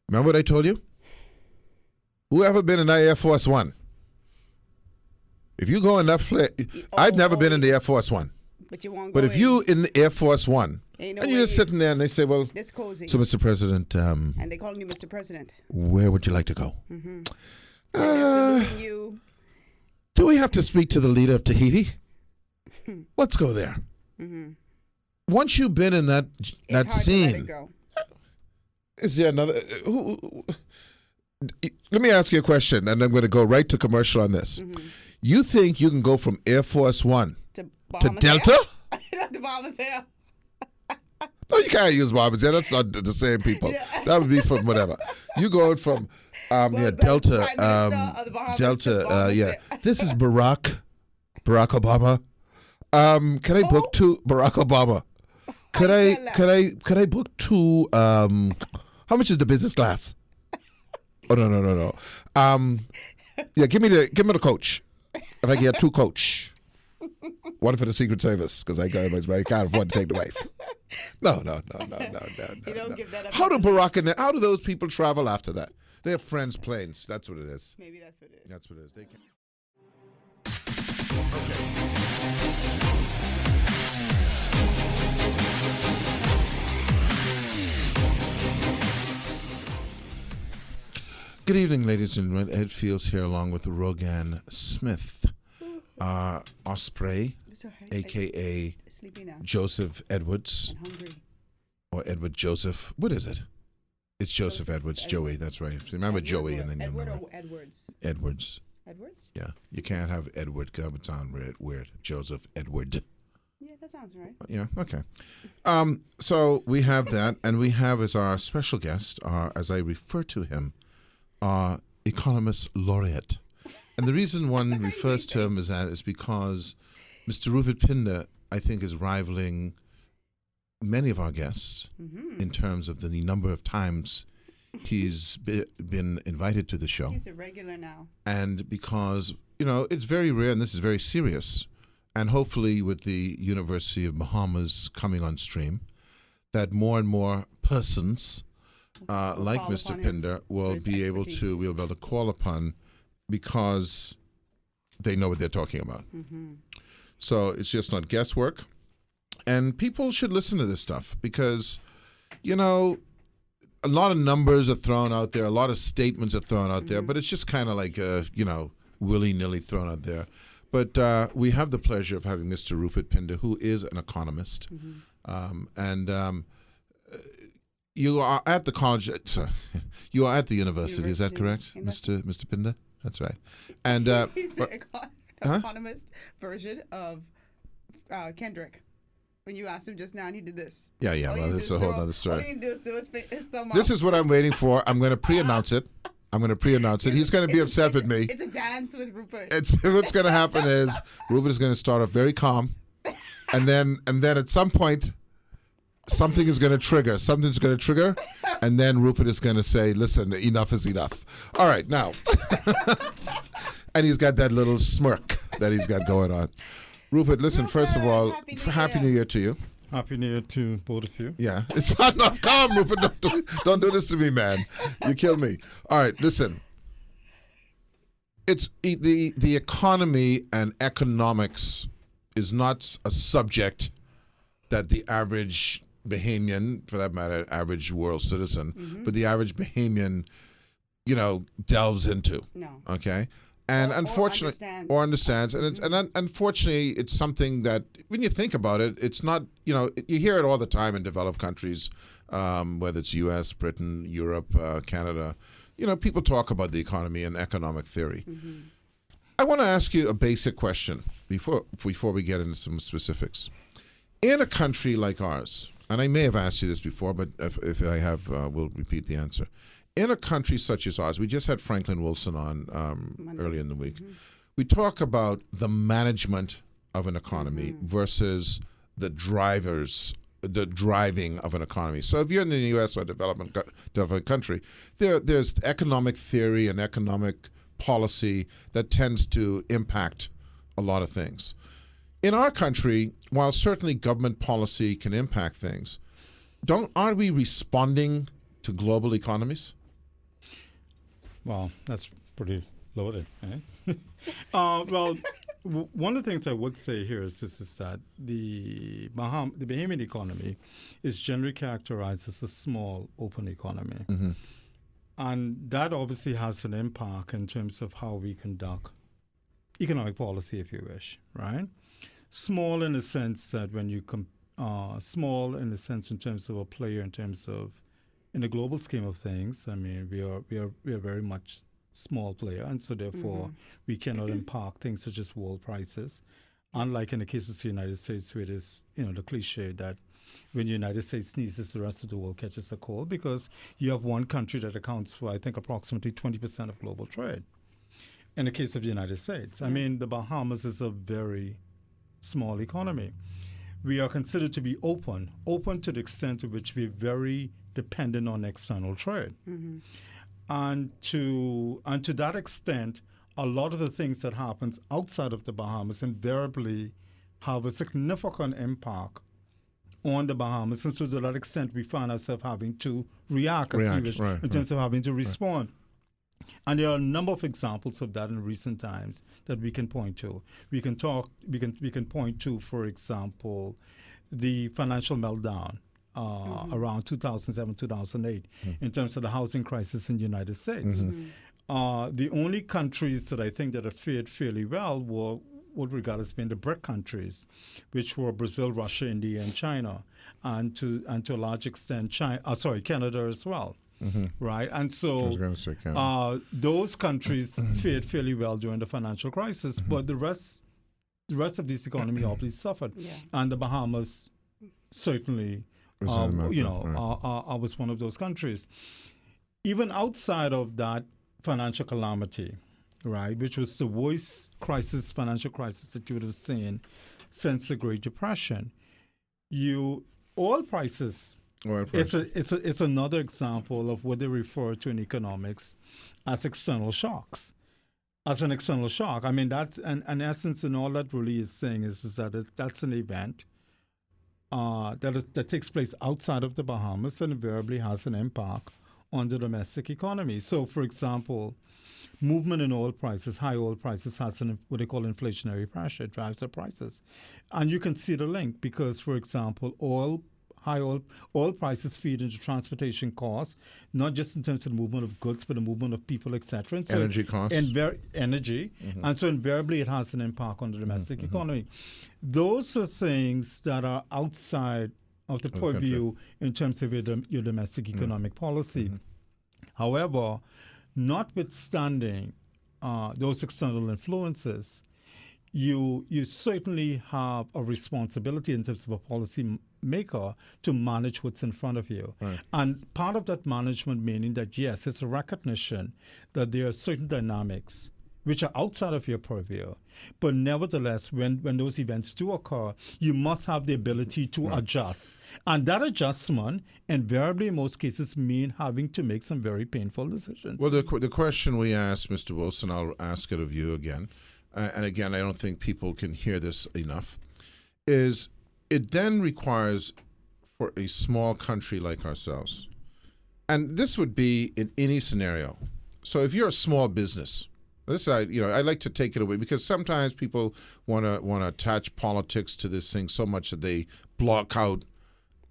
B: Remember what I told you? Whoever been in the Air Force One? If you go in that I've never been in the Air Force One.
C: But you won't.
B: But
C: go
B: if you in the Air Force One,
C: Ain't no
B: And you're just
C: way.
B: sitting there and they say, well,
C: This cozy.
B: so Mr. President,
C: And they calling you Mr. President.
B: where would you like to go?
C: And they're saluting you.
B: Do we have to speak to the leader of Tahiti? Let's go there. Once you've been in that
C: It's hard to let
B: scene,
C: it go.
B: is there another? Let me ask you a question, and I'm going to go right to commercial on this. You think you can go from Air Force One
C: To
B: to
C: Bahamas
B: Delta?
C: Air. To Bahamas Air.
B: No, you can't use Bahamas Air. That's not the same people.
C: Yeah.
B: That would be from whatever. You going from
C: but
B: Delta,
C: Prime Minister of the Bahamas to
B: Delta.
C: Bahamas
B: Yeah,
C: Air.
B: this is Barack Obama. Can I book two Barack Obama? Could I book two? How much is the business class? Oh no. Yeah, give me the coach. If I get two coach, one for the Secret Service because I can't afford to take the wife. No.
C: You don't give that up.
B: How do Barack and how do those people travel after that? They have friends' planes. That's what it is.
C: Maybe that's what it is.
B: That's what it is. They can. Good evening, ladies and gentlemen. Ed Fields here along with Rogan Smith, Osprey,
C: It's all right.
B: a.k.a.
C: Sleepy now.
B: Joseph Edwards,
C: I'm hungry.
B: or Edward Joseph. What is it? It's Joseph Edwards. Joey, that's right. So remember Joey and then you
C: Edward
B: remember
C: or Edwards?
B: Edwards.
C: Edwards?
B: Yeah, you can't have Edward. That would sound weird. Joseph Edward.
C: Yeah, that sounds right.
B: Yeah, okay. So we have that, and we have as our special guest, as I refer to him, economist laureate. And the reason one refers to him as that is because Mr. Rupert Pinder, I think, is rivaling many of our guests in terms of the number of times he's been invited to the show.
C: He's a regular now.
B: And because, it's very rare, and this is very serious, and hopefully with the University of Bahamas coming on stream, that more and more persons like
C: call
B: Mr.
C: upon him
B: Pinder will
C: for his
B: be able
C: expertise.
B: we'll be able to call upon because they know what they're talking about. So it's just not guesswork. And people should listen to this stuff because, a lot of numbers are thrown out there, a lot of statements are thrown out there, but it's just kind of like, willy-nilly thrown out there. But we have the pleasure of having Mr. Rupert Pinder, who is an economist. You are at the college, you are at the university, is that correct, Mr. Pinder? That's right. And
C: He's the economist version of Kendrick. When you asked him just now, and he did this.
B: Yeah,
C: All you
B: well,
C: do
B: it's
C: is
B: a whole
C: throw-
B: other story.
C: All you do is do his thumb
B: This
C: up.
B: is what I'm waiting for. I'm going to pre-announce it. He's going to be upset with me.
C: It's a dance with Rupert.
B: What's going to happen is Rupert is going to start off very calm, and then at some point, something is going to trigger. Something's going to trigger, and then Rupert is going to say, "Listen, enough is enough." All right, now, and he's got that little smirk that he's got going on. Rupert, listen. First of all, Happy New Year to you.
D: Happy New Year to both of you.
B: Yeah, it's not enough. Calm, Rupert. Don't do this to me, man. You kill me. All right, listen. It's the economy and economics is not a subject that the average Bahamian, for that matter, average world citizen, but the average Bahamian, delves into.
C: No.
B: Okay. And
C: Or
B: unfortunately,
C: understands.
B: and unfortunately, it's something that when you think about it, it's not. You hear it all the time in developed countries, whether it's U.S., Britain, Europe, Canada. People talk about the economy and economic theory. I want to ask you a basic question before we get into some specifics. In a country like ours, and I may have asked you this before, but if I have, we'll repeat the answer. In a country such as ours, we just had Franklin Wilson on earlier in the week. We talk about the management of an economy versus the driving of an economy. So if you're in the U.S. or developing country, there's economic theory and economic policy that tends to impact a lot of things. In our country, while certainly government policy can impact things, aren't we responding to global economies?
D: Well, that's pretty loaded. Eh? Well, One of the things I would say here is that the Bahamian economy is generally characterized as a small, open economy. And that obviously has an impact in terms of how we conduct economic policy, if you wish, right? Small in the sense that when you small in the sense in terms of a player, in the global scheme of things. I mean, we are very much small player, and so therefore we cannot impact things such as world prices. Unlike in the case of the United States, where it is, the cliche that when the United States sneezes, the rest of the world catches a cold, because you have one country that accounts for, I think, approximately 20% of global trade. In the case of the United States, I mean, the Bahamas is a very small economy. We are considered to be open to the extent to which we're very dependent on external trade. And to that extent, a lot of the things that happens outside of the Bahamas invariably have a significant impact on the Bahamas. And so to that extent, we find ourselves having to react in terms of having to respond. And there are a number of examples of that in recent times that we can point to. We can point to, for example, the financial meltdown around 2007, 2008, in terms of the housing crisis in the United States. The only countries that I think that have fared fairly well were what we regard as being the BRIC countries, which were Brazil, Russia, India, and China, and to a large extent Canada as well. Right, and so those countries fared fairly well during the financial crisis, but the rest of this economy obviously suffered, and the Bahamas certainly, was one of those countries. Even outside of that financial calamity, right, which was the worst financial crisis that you would have seen since the Great Depression, oil prices. It's another example of what they refer to in economics as external shocks. As an external shock, I mean, that's in essence, and all that really is saying is that that's an event that takes place outside of the Bahamas and invariably has an impact on the domestic economy. So, for example, movement in oil prices, high oil prices, has what they call inflationary pressure. It drives up prices, and you can see the link because, for example, high oil prices feed into transportation costs, not just in terms of the movement of goods, but the movement of people, etc. So
B: energy costs.
D: And so invariably it has an impact on the domestic economy. Those are things that are outside of the purview in terms of your domestic economic policy. However, notwithstanding those external influences, you certainly have a responsibility in terms of a policy maker to manage what's in front of you. Right. And part of that management meaning that, yes, it's a recognition that there are certain dynamics which are outside of your purview. But nevertheless, when those events do occur, you must have the ability to adjust. And that adjustment invariably in most cases mean having to make some very painful decisions.
B: Well, the question we asked, Mr. Wilson, I'll ask it of you again, and again, I don't think people can hear this enough, is it then requires for a small country like ourselves, and this would be in any scenario. So if you're a small business, I like to take it away because sometimes people want to attach politics to this thing so much that they block out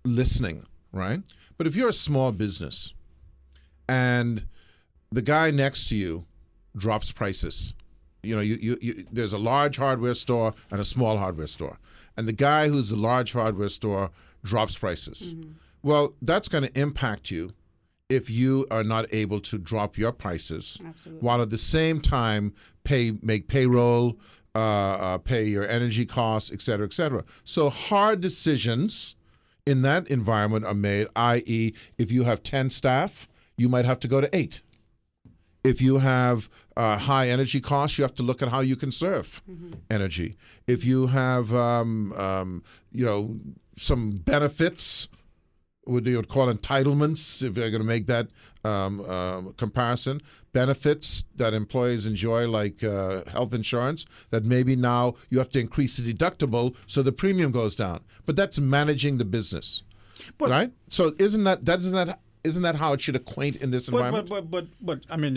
B: listening, right? But if you're a small business and the guy next to you drops prices, there's a large hardware store and a small hardware store, and the guy who's the large hardware store drops prices. Well, that's going to impact you if you are not able to drop your prices. Absolutely. While at the same time make payroll, pay your energy costs, et cetera, et cetera. So hard decisions in that environment are made, i.e. if you have 10 staff, you might have to go to 8. If you have high energy costs, you have to look at how you conserve energy. If you have some benefits, what you would call entitlements, if you're going to make that comparison, benefits that employees enjoy, like health insurance, that maybe now you have to increase the deductible so the premium goes down. But that's managing the business, right? So isn't that how it should acquaint in this environment?
D: But I mean,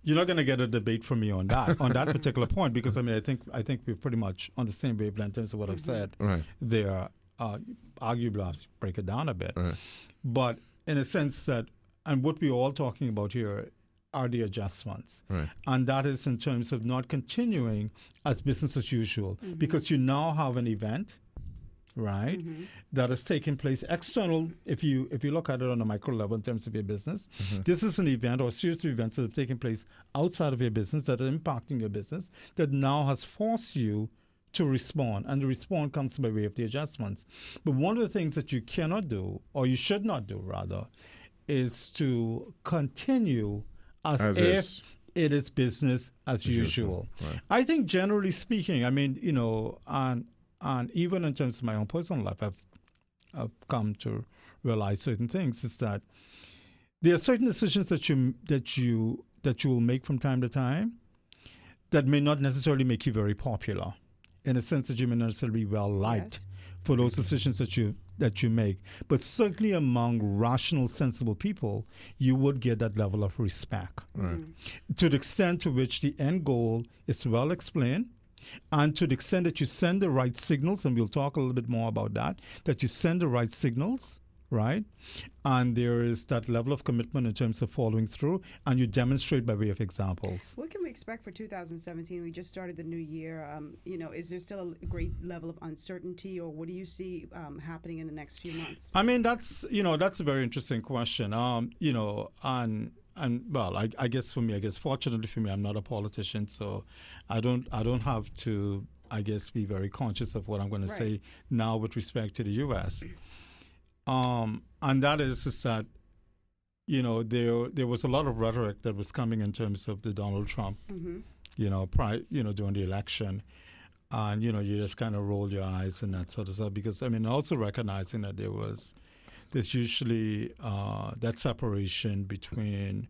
D: You're not going to get a debate from me on that particular point, because I think we're pretty much on the same wavelength in terms of what I've said.
B: Right.
D: There, arguably, I have to break it down a bit,
B: Right.
D: but in a sense that, and what we're all talking about here are the adjustments,
B: Right.
D: and that is in terms of not continuing as business as usual, because you now have an event, right, that is taking place external. If you look at it on a micro level in terms of your business, this is an event or a series of events that have taken place outside of your business that are impacting your business that now has forced you to respond, and the response comes by way of the adjustments. But one of the things that you cannot do, or you should not do rather, is to continue as
B: As
D: if
B: is.
D: it is business as usual.
B: Right.
D: I think generally speaking, I mean, you know, and even in terms of my own personal life, I've come to realize certain things, is that there are certain decisions that you will make from time to time that may not necessarily make you very popular, in a sense that you may not necessarily be well liked for those decisions that you make. But certainly among rational, sensible people, you would get that level of respect.
B: Right.
D: To the extent to which the end goal is well explained, and to the extent that you send the right signals, and we'll talk a little bit more about that you send the right signals, right? And there is that level of commitment in terms of following through, and you demonstrate by way of examples.
C: What can we expect for 2017? We just started the new year. You know, is there still a great level of uncertainty, or what do you see happening in the next few months?
D: I mean, that's a very interesting question. You know, and well, I guess fortunately for me, I'm not a politician, so I don't have to, I guess, be very conscious of what I'm going to say now with respect to the U.S. And that is that, you know, there was a lot of rhetoric that was coming in terms of the Donald Trump, you know, during the election. And, you know, you just kind of roll your eyes and that sort of stuff. Because, I mean, also recognizing that there's usually that separation between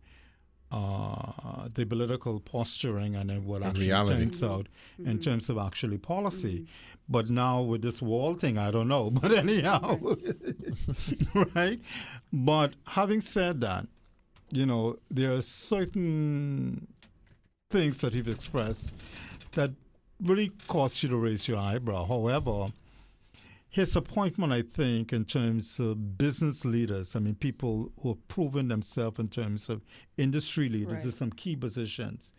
D: the political posturing and then what actually turns out in terms of actually policy. But now with this wall thing, I don't know. But anyhow, right? But having said that, you know, there are certain things that he's expressed that really cause you to raise your eyebrow. However, his appointment, I think, in terms of business leaders, I mean, people who have proven themselves in terms of industry leaders in some key positions,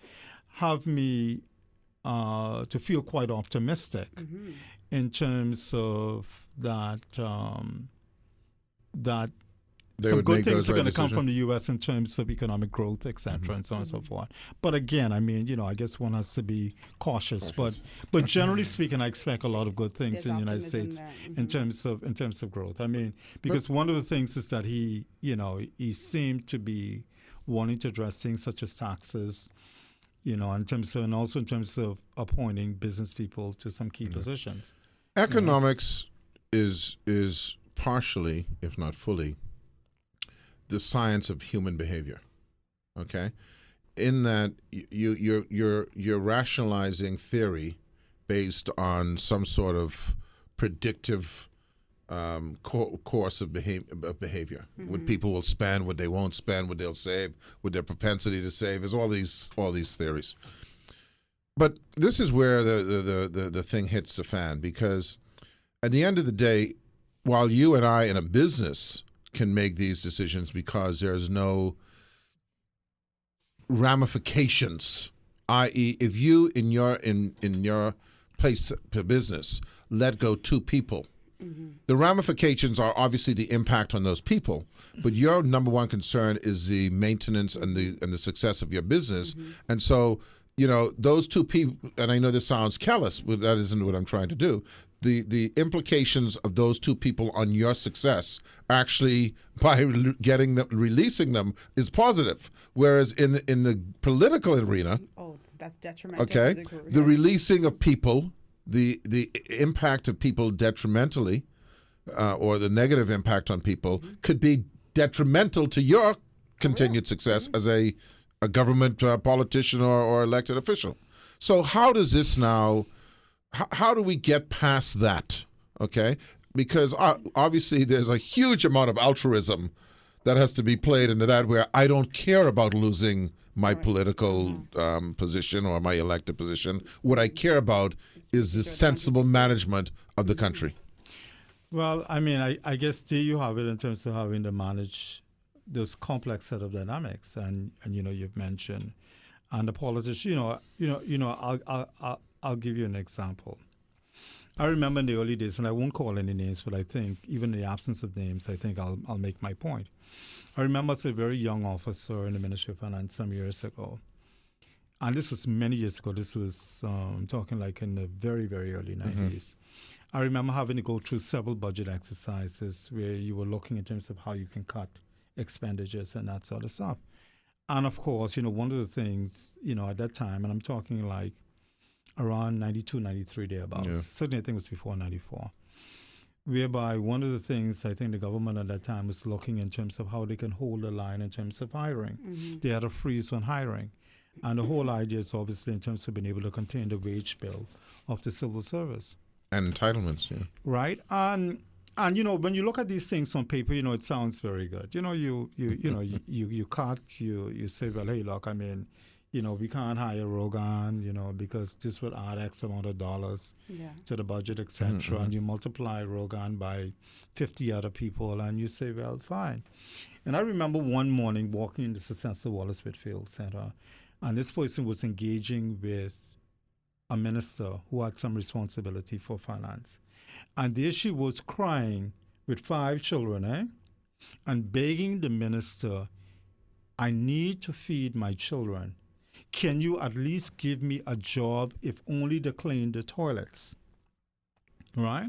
D: have me to feel quite optimistic in terms of that some good things are going to come from the U.S. in terms of economic growth, et cetera, and so on and so forth. But again, I mean, you know, I guess one has to be cautious. But generally speaking, I expect a lot of good things in the United States in terms of growth. I mean, because one of the things is that he seemed to be wanting to address things such as taxes, you know, and also in terms of appointing business people to some key positions.
B: Economics is partially, if not fully, the science of human behavior. Okay, in that you're rationalizing theory based on some sort of predictive course of behavior. What people will spend, what they won't spend, what they'll save, what their propensity to save is all these theories. But this is where the thing hits the fan, because at the end of the day, while you and I in a business can make these decisions because there's no ramifications, i.e., if you in your place to business let go 2 people, the ramifications are obviously the impact on those people, but your number one concern is the maintenance and the success of your business. And so, you know, those 2 people, and I know this sounds callous, but that isn't what I'm trying to do. The implications of those 2 people on your success actually, by releasing them, is positive. Whereas in the political arena,
C: that's detrimental.
B: Okay,
C: to the group.
B: the releasing of people, the impact of people detrimentally, or the negative impact on people could be detrimental to your continued success as a government politician or elected official. So how does this now? How do we get past that? Okay, because obviously there's a huge amount of altruism that has to be played into that, where I don't care about losing my
C: Right.
B: political position or my elected position. What I care about is the
C: Ensure the
B: sensible
C: country's
B: management of the country.
D: Well, I mean, I guess still you have it in terms of having to manage those complex set of dynamics, and you've mentioned, and the politicians. I'll give you an example. I remember in the early days, and I won't call any names, but I think even in the absence of names, I think I'll make my point. I remember as a very young officer in the Ministry of Finance some years ago, and this was many years ago. This was talking like in the very, very early 90s. I remember having to go through several budget exercises where you were looking in terms of how you can cut expenditures and that sort of stuff. And of course, one of the things, at that time, and I'm talking like around 92, 93 thereabouts.
B: Yeah.
D: Certainly I think it was before 94. Whereby one of the things I think the government at that time was looking in terms of how they can hold the line in terms of hiring. They had a freeze on hiring. And the whole idea is obviously in terms of being able to contain the wage bill of the civil service.
B: And entitlements, yeah.
D: Right? And when you look at these things on paper, it sounds very good. You cut, you say, well, hey, look, I mean, we can't hire Rogan, because this would add X amount of dollars to the budget, etc. And you multiply Rogan by 50 other people, and you say, well, fine. And I remember one morning walking into the Cecil Wallace Whitfield Center, and this person was engaging with a minister who had some responsibility for finance. And there she was crying with 5 children, and begging the minister, I need to feed my children. Can you at least give me a job, if only to clean the toilets? Right?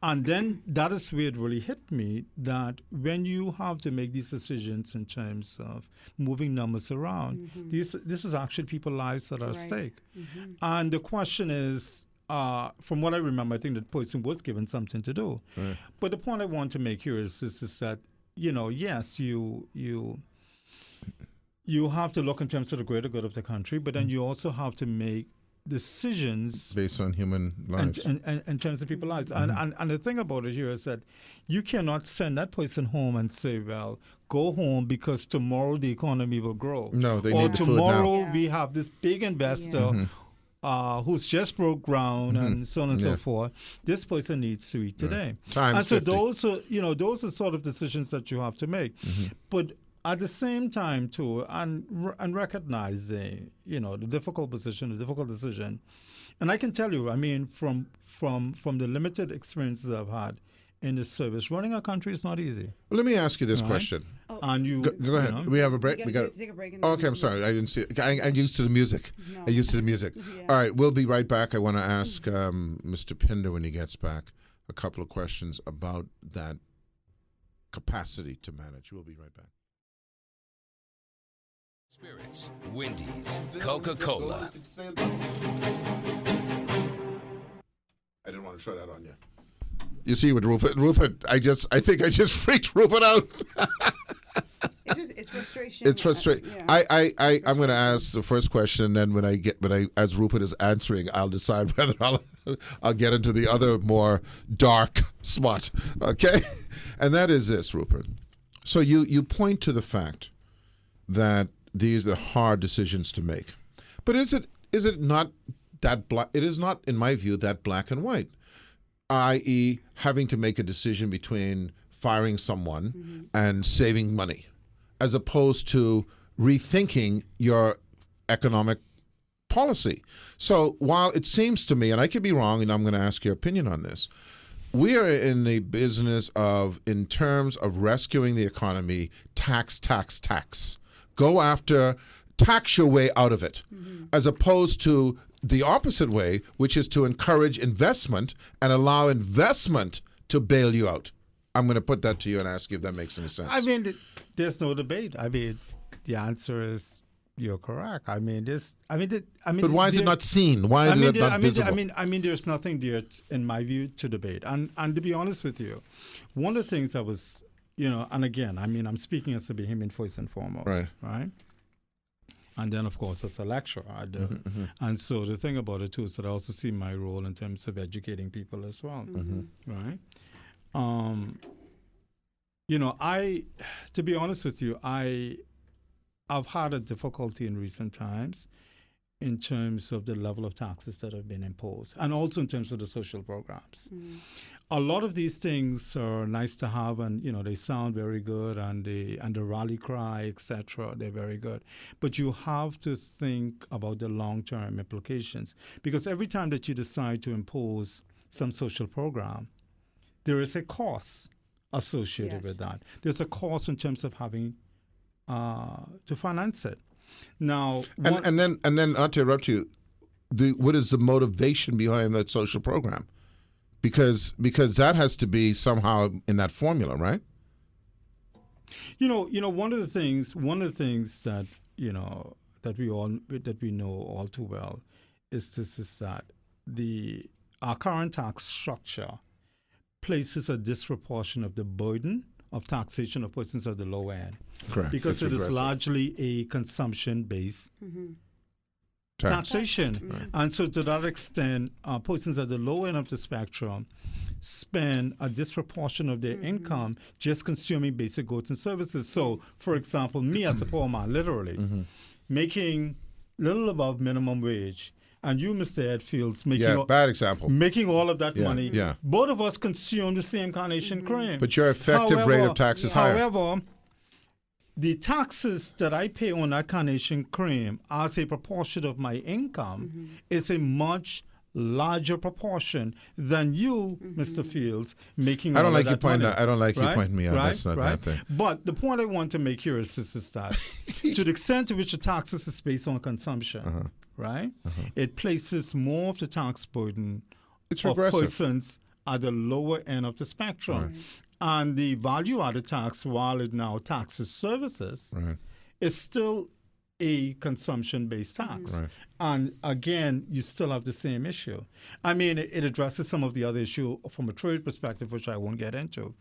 D: And then that is where it really hit me, that when you have to make these decisions in terms of moving numbers around, this is actually people's lives that are at stake. And the question is, from what I remember, I think that person was given something to do. Right. But the point I want to make here is that, yes, you have to look in terms of the greater good of the country, but then you also have to make decisions
B: based on human lives
D: and in terms of people's lives. And the thing about it here is that you cannot send that person home and say, well, go home because tomorrow the economy will grow.
B: No, they
D: or
B: need the food now.
D: tomorrow we have this big investor who's just broke ground and so on and so forth. This person needs to eat today.
B: Times
D: and so
B: 50.
D: those are sort of decisions that you have to make. But at the same time, too, and recognizing, the difficult decision. And I can tell you, I mean, from the limited experiences I've had in the service, running a country is not easy.
B: Well, let me ask you this question.
D: And you
B: go ahead. We have a break.
C: We got to take a break. And
B: Okay, I'm sorry. I didn't see it. I'm used to the music.
C: No.
B: I'm used to the music. All right, we'll be right back. I want to ask Mr. Pinder when he gets back a couple of questions about that capacity to manage. We'll be right back.
E: Spirits, Wendy's, Coca-Cola.
B: I didn't want to throw that on you. You see with Rupert, I think I just freaked Rupert out.
C: It's frustration.
B: It's frustrating.
C: Yeah.
B: I'm going to ask the first question, and then as Rupert is answering, I'll decide whether I'll get into the other more dark spot. Okay, and that is this, Rupert. So you point to the fact that these are hard decisions to make, but is it not that black? It is not, in my view, that black and white. I.e., having to make a decision between firing someone and saving money, as opposed to rethinking your economic policy. So while it seems to me, and I could be wrong, and I'm going to ask your opinion on this, we are in the business of, in terms of rescuing the economy, tax. Go after, tax your way out of it, as opposed to the opposite way, which is to encourage investment and allow investment to bail you out. I'm going to put that to you and ask you if that makes any sense.
D: I mean, there's no debate. I mean, the answer is you're correct.
B: But why is it not seen? Why is it not visible?
D: I mean, there's nothing there, in my view, to debate. And to be honest with you, one of the things that was, and again, I mean, I'm speaking as a Bahamian first and foremost, right? And then, of course, as a lecturer. And so the thing about it, too, is that I also see my role in terms of educating people as well, right? To be honest with you, I've had a difficulty in recent times in terms of the level of taxes that have been imposed, and also in terms of the social programs. A lot of these things are nice to have, and they sound very good, and the rally cry, etc. They're very good, but you have to think about the long-term implications, because every time that you decide to impose some social program, there is a cost associated with that. There's a cost in terms of having to finance it. Now,
B: and then not to interrupt you, what is the motivation behind that social program? Because that has to be somehow in that formula, right?
D: One of the things that that we know all too well is that our current tax structure places a disproportion of the burden of taxation of persons at the low end.
B: Correct.
D: Because it is largely a consumption-based taxation.
B: Right.
D: And so to that extent, persons at the low end of the spectrum spend a disproportion of their income just consuming basic goods and services. So, for example, me as a poor man, literally, making little above minimum wage, and you, Mr. Edfields,
B: bad example.
D: Making all of that money.
B: Yeah.
D: Both of us consume the same carnation cream.
B: But your effective rate of tax is higher.
D: However, the taxes that I pay on that carnation cream as a proportion of my income is a much larger proportion than you, Mr. Fields, making.
B: I don't
D: all
B: like
D: of
B: you
D: that
B: pointing.
D: money.
B: I don't like you
D: Right?
B: pointing me out.
D: Right?
B: That's not
D: Right?
B: that thing.
D: But the point I want to make here is that to the extent to which the taxes is based on consumption, right? It places more of the tax burden
B: It's
D: for
B: regressive.
D: persons at the lower end of the spectrum. And the value-added tax, while it now taxes services, is still a consumption-based tax.
B: Right.
D: And again, you still have the same issue. I mean, it addresses some of the other issue from a trade perspective, which I won't get into.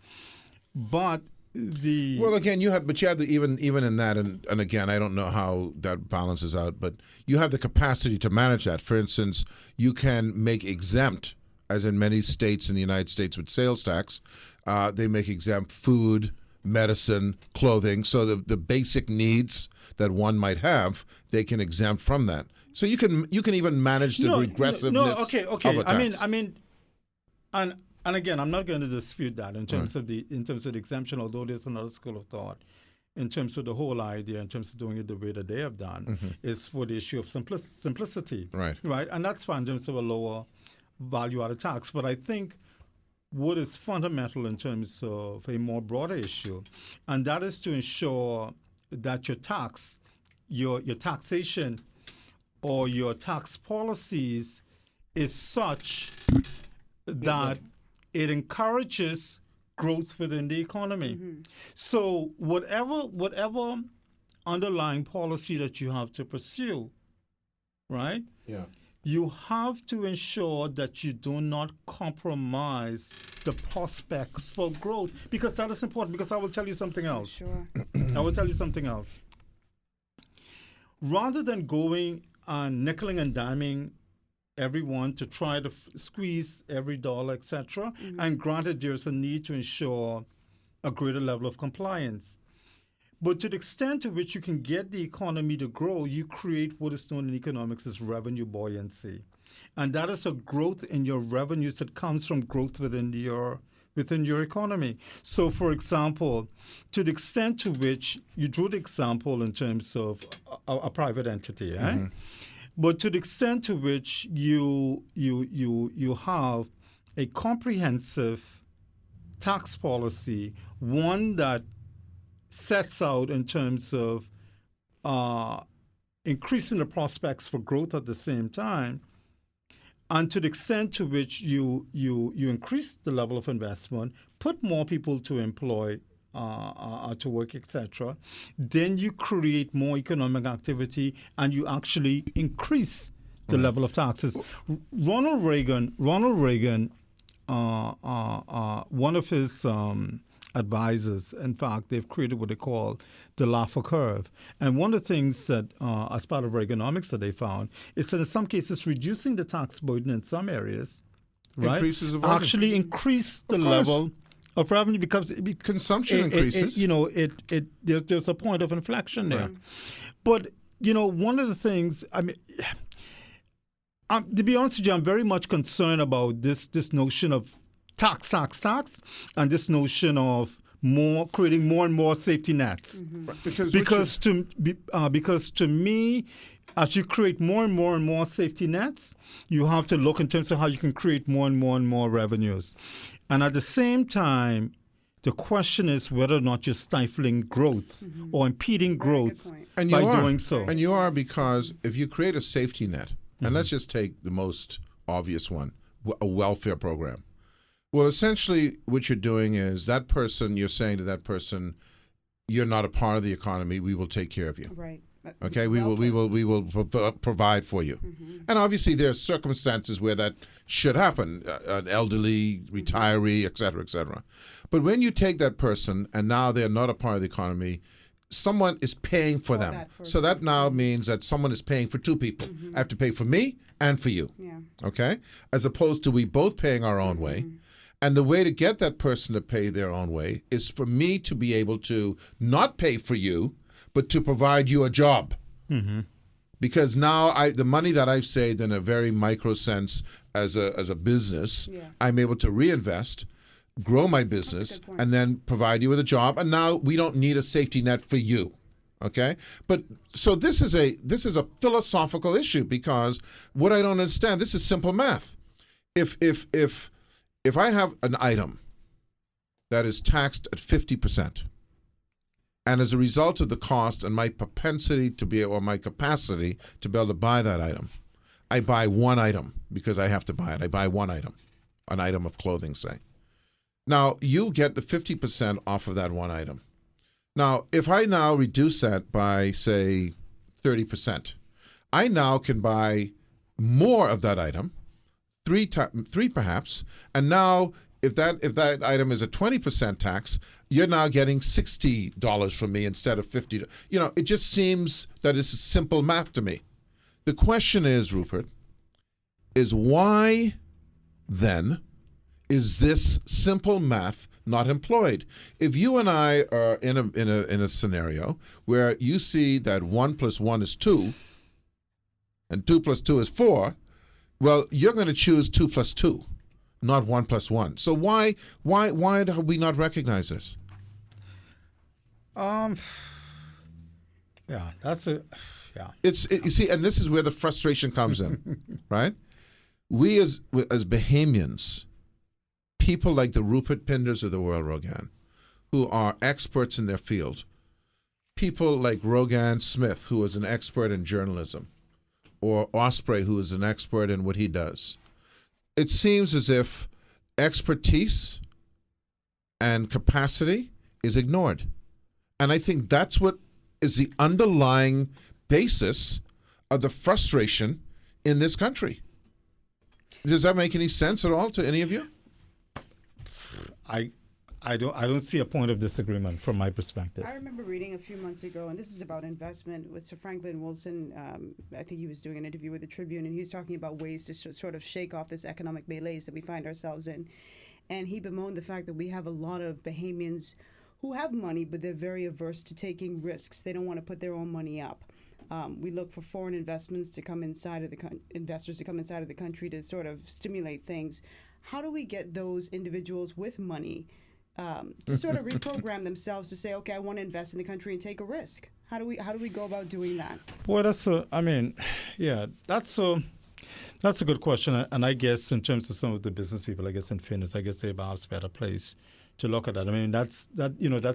D: But
B: Well, again, you have even in that, and again, I don't know how that balances out, but you have the capacity to manage that. For instance, you can make exempt, as in many states in the United States with sales tax, they make exempt food, medicine, clothing, so the basic needs that one might have, they can exempt from that. So you can even manage the regressiveness of a tax.
D: I mean, and again, I'm not going to dispute that in terms of the exemption, although there's another school of thought in terms of the whole idea, in terms of doing it the way that they have done, is for the issue of simplicity.
B: Right.
D: And that's fine in terms of a lower value-added tax. But I think what is fundamental in terms of a more broader issue, and that is to ensure that your taxation or your tax policies is such that it encourages growth within the economy. So whatever underlying policy that you have to pursue, right?
B: Yeah.
D: You have to ensure that you do not compromise the prospects for growth, because that is important. Because I will tell you something else.
C: Sure.
D: I will tell you something else. Rather than going and nickeling and diming everyone to try to squeeze every dollar, etc., and granted, there's a need to ensure a greater level of compliance. But to the extent to which you can get the economy to grow, you create what is known in economics as revenue buoyancy. And that is a growth in your revenues that comes from growth within your economy. So, for example, to the extent to which you drew the example in terms of a private entity, but to the extent to which you have a comprehensive tax policy, one that sets out in terms of increasing the prospects for growth at the same time, and to the extent to which you increase the level of investment, put more people to employ, to work, etc., then you create more economic activity and you actually increase the level of taxes. Ronald Reagan, one of his advisors, in fact, they've created what they call the Laffer curve. And one of the things that, as part of Reaganomics, that they found is that in some cases, reducing the tax burden in some areas, right,
B: increases the volume.
D: actually increase the
B: Of course.
D: level of revenue becomes
B: Consumption
D: it-
B: increases.
D: there's a point of inflection there. But one of the things, I mean, to be honest with you, I'm very much concerned about this notion of tax, and this notion of creating more and more safety nets. Because to me, as you create more and more safety nets, you have to look in terms of how you can create more and more revenues. And at the same time, the question is whether or not you're stifling growth or impeding growth
B: And
D: by
B: you are.
D: doing so.
B: And you are, because if you create a safety net, and let's just take the most obvious one, a welfare program. Well, essentially what you're doing is you're saying to that person, you're not a part of the economy, we will take care of you.
C: Right.
B: Okay, we will provide for you. And obviously there are circumstances where that should happen, an elderly, retiree, et cetera, et cetera. But when you take that person and now they're not a part of the economy, someone is paying for them. So that now means that someone is paying for two people. I have to pay for me and for you.
C: Yeah.
B: Okay? As opposed to we both paying our own way. And the way to get that person to pay their own way is for me to be able to not pay for you, but to provide you a job. Because now the money that I've saved in a very micro sense as a business, I'm able to reinvest, grow my business, and then provide you with a job. And now we don't need a safety net for you. Okay? But so this is a philosophical issue, because what I don't understand, this is simple math. If I have an item that is taxed at 50%, and as a result of the cost and my propensity my capacity to be able to buy that item, I buy one item because I have to buy it. I buy one item, an item of clothing, say. Now, you get the 50% off of that one item. Now, if I now reduce that by, say, 30%, I now can buy more of that item, three perhaps, and now if that item is a 20% tax, you're now getting $60 from me instead of $50. It just seems that it's simple math to me. The question is, Rupert, is why then is this simple math not employed? If you and I are in a scenario where you see that 1 + 1 is 2 and 2 + 2 is 4, well, you're going to choose 2 + 2, not 1 + 1. So why do we not recognize this? You see, and this is where the frustration comes in, right? We as Bahamians, people like the Rupert Pinders of the world, Rogan, who are experts in their field, people like Rogan Smith, who is an expert in journalism, or Osprey, who is an expert in what he does. It seems as if expertise and capacity is ignored. And I think that's what is the underlying basis of the frustration in this country. Does that make any sense at all to any of you?
D: I don't see a point of disagreement from my perspective.
C: I remember reading a few months ago, and this is about investment, with Sir Franklin Wilson. I think he was doing an interview with the Tribune, and he was talking about ways to sort of shake off this economic malaise that we find ourselves in. And he bemoaned the fact that we have a lot of Bahamians who have money, but they're very averse to taking risks. They don't want to put their own money up. We look for foreign investments to come inside of investors to come inside of the country to sort of stimulate things. How do we get those individuals with money to sort of reprogram themselves to say, okay, I want to invest in the country and take a risk? How do we go about doing that?
D: Boy, that's a good question. And I guess in terms of some of the business people, I guess in fairness, I guess they're perhaps better place to look at that. I mean, that's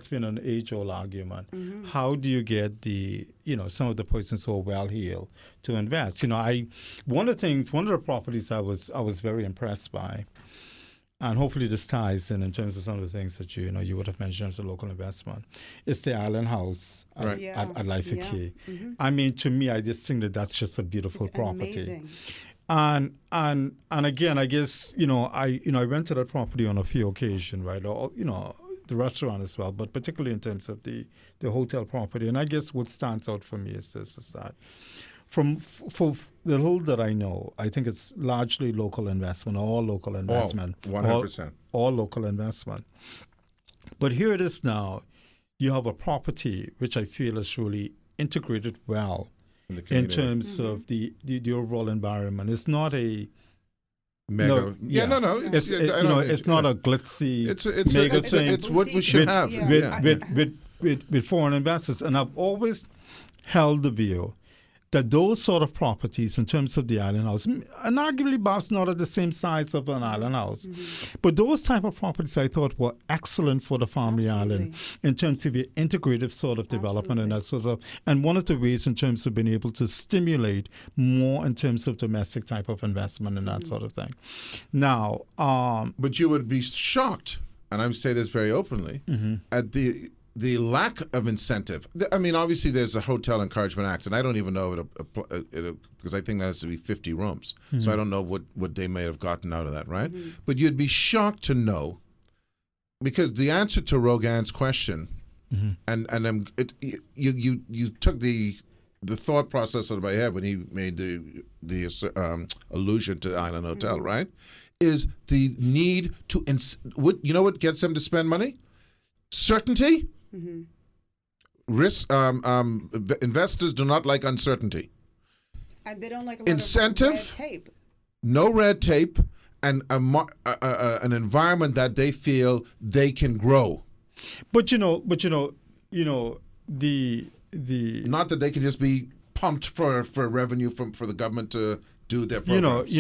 D: been an age-old argument. Mm-hmm. How do you get some of the persons who are well-heeled to invest? One of the properties I was very impressed by, and hopefully this ties in terms of some of the things that you would have mentioned as a local investment, it's the Island House at Life Key. Mm-hmm. I mean, to me, I just think that's just a beautiful property. Amazing. And again, I guess I went to that property on a few occasions, right? Or the restaurant as well, but particularly in terms of the hotel property. And I guess what stands out for me is that for the little that I know, I think it's largely local investment, all local investment,
B: 100%,
D: all local investment. But here it is now. You have a property which I feel is really integrated well
B: the
D: in
B: community.
D: terms of the overall environment. It's not a
B: Mega.
D: no,
B: yeah,
D: yeah.
B: no.
D: It's it's not a glitzy mega thing.
B: It's what we should
D: with,
B: have.
C: Yeah.
D: with foreign investors. And I've always held the view that those sort of properties in terms of the island house, and arguably perhaps not at the same size of an island house, but those type of properties I thought were excellent for the family island in terms of the integrative sort of development and that sort of, and one of the ways in terms of being able to stimulate more in terms of domestic type of investment and that sort of thing. Now,
B: But you would be shocked, and I'm saying this very openly, at the lack of incentive. I mean, obviously, there's a Hotel Encouragement Act, and I don't even know it because I think that has to be 50 rooms. So I don't know what they may have gotten out of that, right? But you'd be shocked to know, because the answer to Rogan's question, you took the thought process out of my head when he made the allusion to Island Hotel, right? Is the need to you know what gets them to spend money? Certainty. Risk. Investors do not like uncertainty.
C: And they don't like a lot
B: Incentive?
C: of red tape.
B: No red tape, and an environment that they feel they can grow.
D: but the
B: Not that they can just be pumped for revenue for the government to do their programs.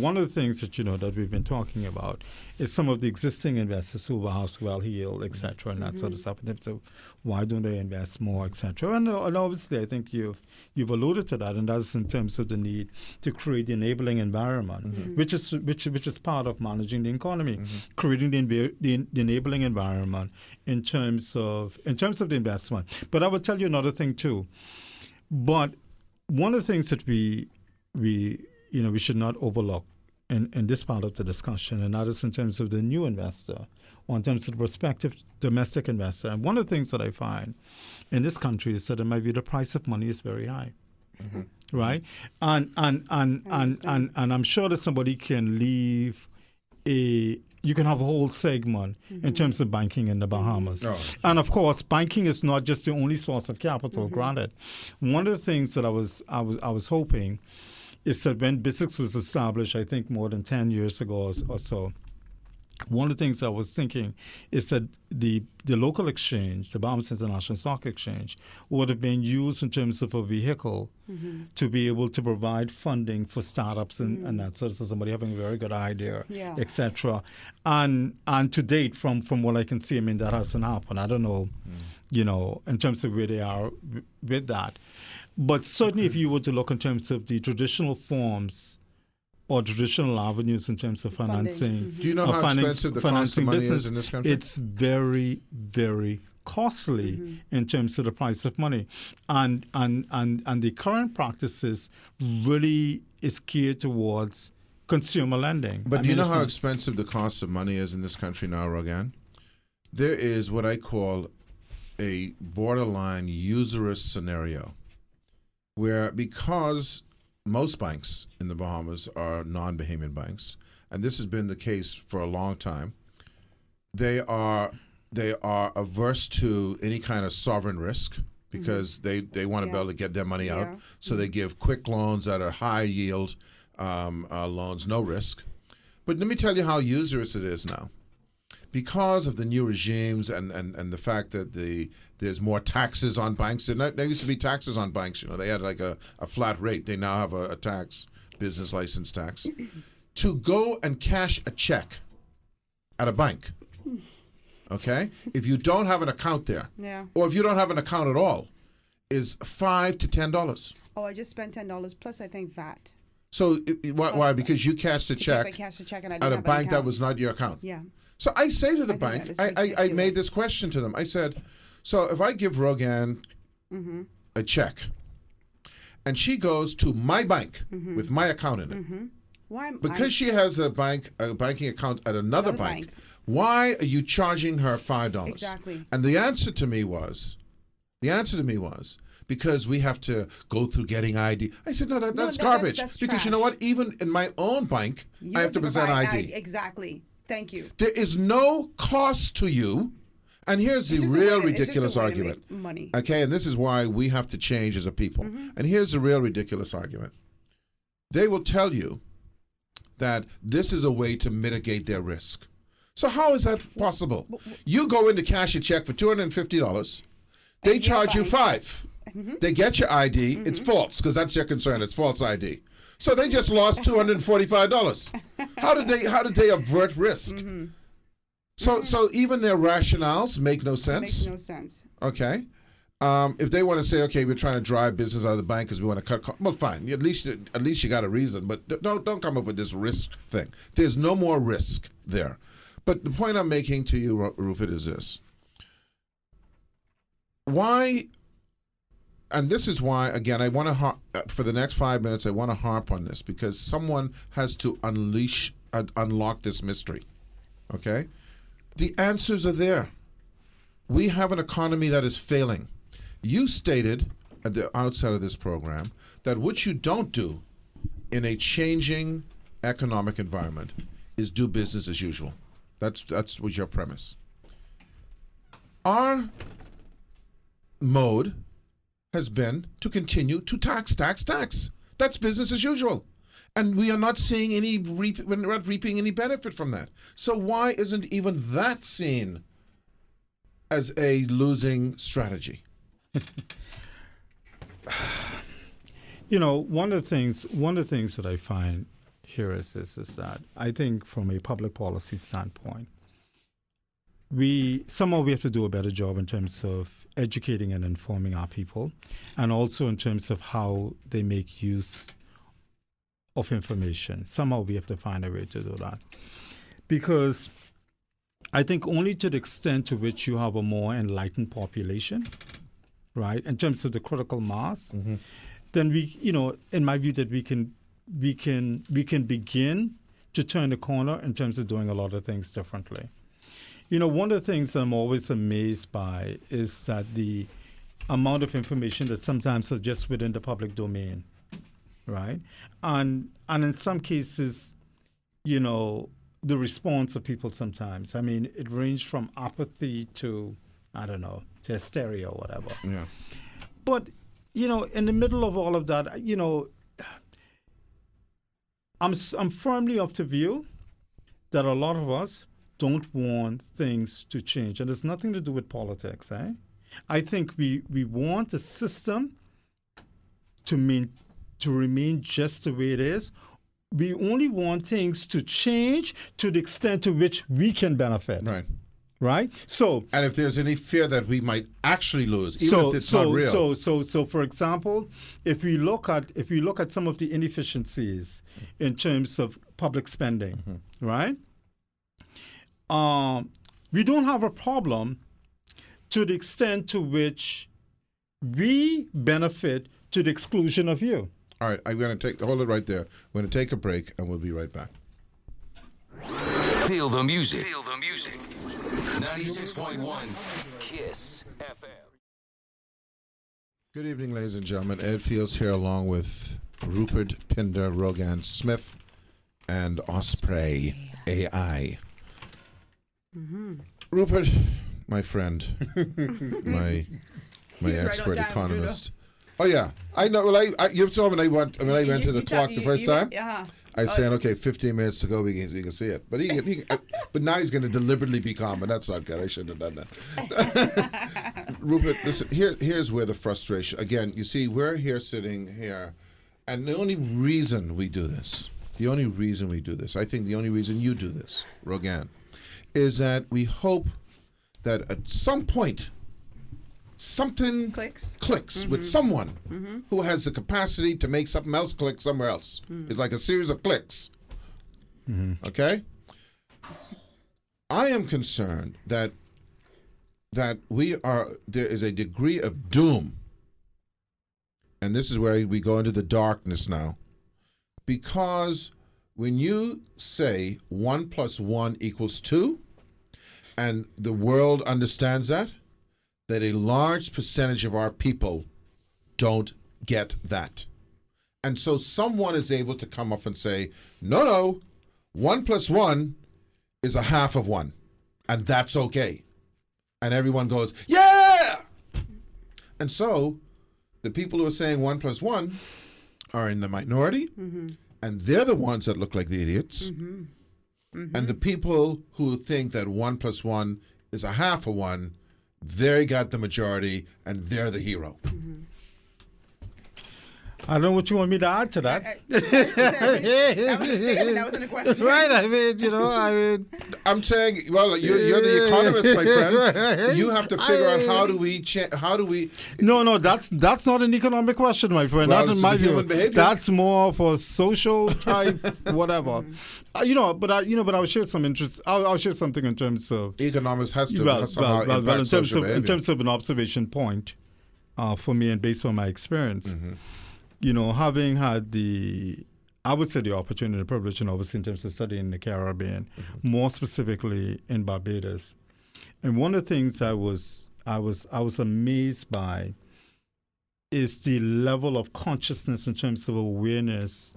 D: one of the things that that we've been talking about is some of the existing investors who are house well heeled, etc., and that sort of stuff. And so, why don't they invest more, etc.? And obviously, I think you've alluded to that, and that's in terms of the need to create the enabling environment, which is part of managing the economy, creating the enabling environment in terms of the investment. But I would tell you another thing too. But one of the things that we should not overlook in this part of the discussion, and that is in terms of the new investor or in terms of the prospective domestic investor. And one of the things that I find in this country is that it might be the price of money is very high. Right? And I'm sure that somebody can leave you can have a whole segment in terms of banking in the Bahamas. And of course, banking is not just the only source of capital, granted. One of the things that I was hoping is that when BISIX was established, I think more than 10 years ago or so, one of the things I was thinking is that the local exchange, the Bahamas International Stock Exchange, would have been used in terms of a vehicle to be able to provide funding for startups and that sort of, so somebody having a very good idea, etc. And to date, from what I can see, I mean, that hasn't happened. I don't know, in terms of where they are with that. But certainly if you were to look in terms of the traditional forms or traditional avenues in terms of financing.
B: Do you know how expensive the cost of money is in this country?
D: It's very, very costly in terms of the price of money. And the current practices really is geared towards consumer lending.
B: But do you know how expensive the cost of money is in this country now, Rogan? There is what I call a borderline usurious scenario where, because most banks in the Bahamas are non-Bahamian banks, and this has been the case for a long time, they are averse to any kind of sovereign risk because they want to be able to get their money out. So they give quick loans that are high yield loans, no risk. But let me tell you how usurious it is now. Because of the new regimes and the fact that there's more taxes on banks. There used to be taxes on banks. They had like a flat rate. They now have a tax, business license tax. To go and cash a check at a bank, okay? If you don't have an account there, or if you don't have an account at all, is $5 to $10.
C: Oh, I just spent $10 plus, I think, VAT.
B: So why? Because you cashed a check
C: I cashed a check and I
B: at
C: didn't
B: a
C: have
B: bank
C: an
B: that
C: account.
B: was not your account.
C: Yeah.
B: So I say to the
C: I think
B: bank,
C: that is
B: I made
C: ridiculous.
B: this question to them. I said, so if I give Rogan a check and she goes to my bank with my account in it,
C: Why am
B: because she has a banking account at another bank, why are you charging her $5?
C: Exactly.
B: And the answer to me was, because we have to go through getting ID. I said, no, that's garbage.
C: That's
B: because you
C: trash.
B: know what? Even in my own bank, I have to present
C: provide
B: ID.
C: Exactly. Thank you.
B: There is no cost to you And here's the
C: It's just a
B: real
C: way to- it's just a
B: ridiculous
C: way to
B: argument.
C: make money.
B: Okay, and this is why we have to change as a people. And here's the real ridiculous argument. They will tell you that this is a way to mitigate their risk. So how is that possible? You go in to cash a check for $250. They
C: And
B: charge you
C: you're
B: $5. They get your ID. It's false because that's your concern. It's false ID. So they just lost $245. How did they avert risk? So even their rationales make no
C: It
B: sense.
C: makes no sense.
B: Okay. If they want to say, okay, we're trying to drive business out of the bank because we want to cut costs, well, fine. At least you got a reason. But don't come up with this risk thing. There's no more risk there. But the point I'm making to you, Rupert, is this: why? And this is why, again, I want to for the next 5 minutes, I want to harp on this because someone has to unlock this mystery. Okay, the answers are there. We have an economy that is failing. You stated at the outset of this program that what you don't do in a changing economic environment is do business as usual. That was your premise. Our mode has been to continue to tax. That's business as usual. And we are not seeing we're not reaping any benefit from that. So why isn't even that seen as a losing strategy?
D: One of the things that I find here is that I think from a public policy standpoint, somehow we have to do a better job in terms of educating and informing our people, and also in terms of how they make use of information. Somehow we have to find a way to do that. Because I think only to the extent to which you have a more enlightened population, right, in terms of the critical mass, then in my view, that we can begin to turn the corner in terms of doing a lot of things differently. One of the things I'm always amazed by is that the amount of information that sometimes is just within the public domain, right? And in some cases, the response of people sometimes, I mean, it ranged from apathy to, I don't know, to hysteria or whatever.
B: Yeah.
D: But, in the middle of all of that, I'm firmly of the view that a lot of us don't want things to change. And it's nothing to do with politics, eh? I think we want a system to remain just the way it is. We only want things to change to the extent to which we can benefit. Right? So,
B: and if there's any fear that we might actually lose, even if it's not real.
D: So, for example, if we look at some of the inefficiencies in terms of public spending, right? We don't have a problem to the extent to which we benefit to the exclusion of you.
B: All right, I'm going to hold it right there. We're going to take a break, and we'll be right back.
E: Feel the music. 96.1 KISS FM.
B: Good evening, ladies and gentlemen. Ed Fields here along with Rupert Pinder, Rogan Smith, and Osprey AI. Rupert, my friend, my expert economist. Oh yeah, I know. Well, you told me when I went to the clock the first time. I was saying, okay, 15 minutes to go, we can see it. But but now he's going to deliberately be calm, and that's not good. I shouldn't have done that. Rupert, listen. Here's where the frustration. Again, you see, we're here sitting here, and the only reason we do this, I think the only reason you do this, Rogan, is that we hope that at some point something clicks with someone who has the capacity to make something else click somewhere else. It's like a series of clicks. Okay? I am concerned that there is a degree of doom, and this is where we go into the darkness now, because when you say 1 + 1 = 2, and the world understands that a large percentage of our people don't get that. And so someone is able to come up and say, no, 1 + 1 is a half of 1, and that's okay. And everyone goes, yeah! And so the people who are saying 1 + 1 are in the minority, and they're the ones that look like the idiots. And the people who think that 1 + 1 is a half a 1, they got the majority, and they're the hero.
D: I don't know what you want me to add to that.
C: That was a statement. That wasn't a question.
D: Right, I mean,
B: I'm saying, well, you're the economist, my friend. You have to figure out how do we.
D: No, that's not an economic question, my friend.
B: Well,
D: not in
B: it's
D: my
B: a human
D: view.
B: behavior.
D: That's more for social type, whatever. But I'll share some interest. I'll share something in terms of
B: Economics has to somehow impact social behavior.
D: in terms of an observation point, for me and based on my experience. Having had the opportunity and privilege, and obviously in terms of studying in the Caribbean, more specifically in Barbados. And one of the things I was amazed by is the level of consciousness in terms of awareness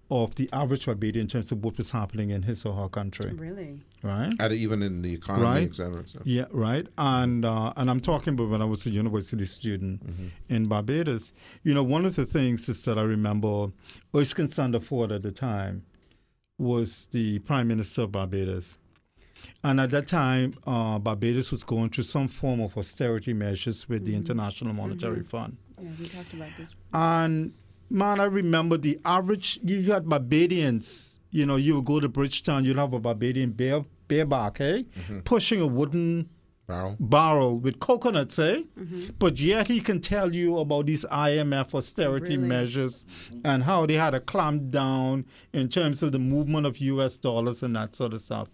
D: of the average Barbadian in terms of what was happening in his or her country.
C: Really?
D: Right?
B: And even in the economy,
D: Right.
B: et cetera.
D: Yeah, right. And I'm talking about when I was a university student in Barbados. One of the things is that I remember Erskine Sandiford at the time was the Prime Minister of Barbados. And at that time, Barbados was going through some form of austerity measures with the International Monetary Fund.
C: Yeah, we talked about this.
D: And man, I remember the average, you had Barbadians, you would go to Bridgetown, you'd have a Barbadian bareback, pushing a wooden barrel with coconuts, But yet he can tell you about these IMF austerity measures and how they had to clamp down in terms of the movement of US dollars and that sort of stuff.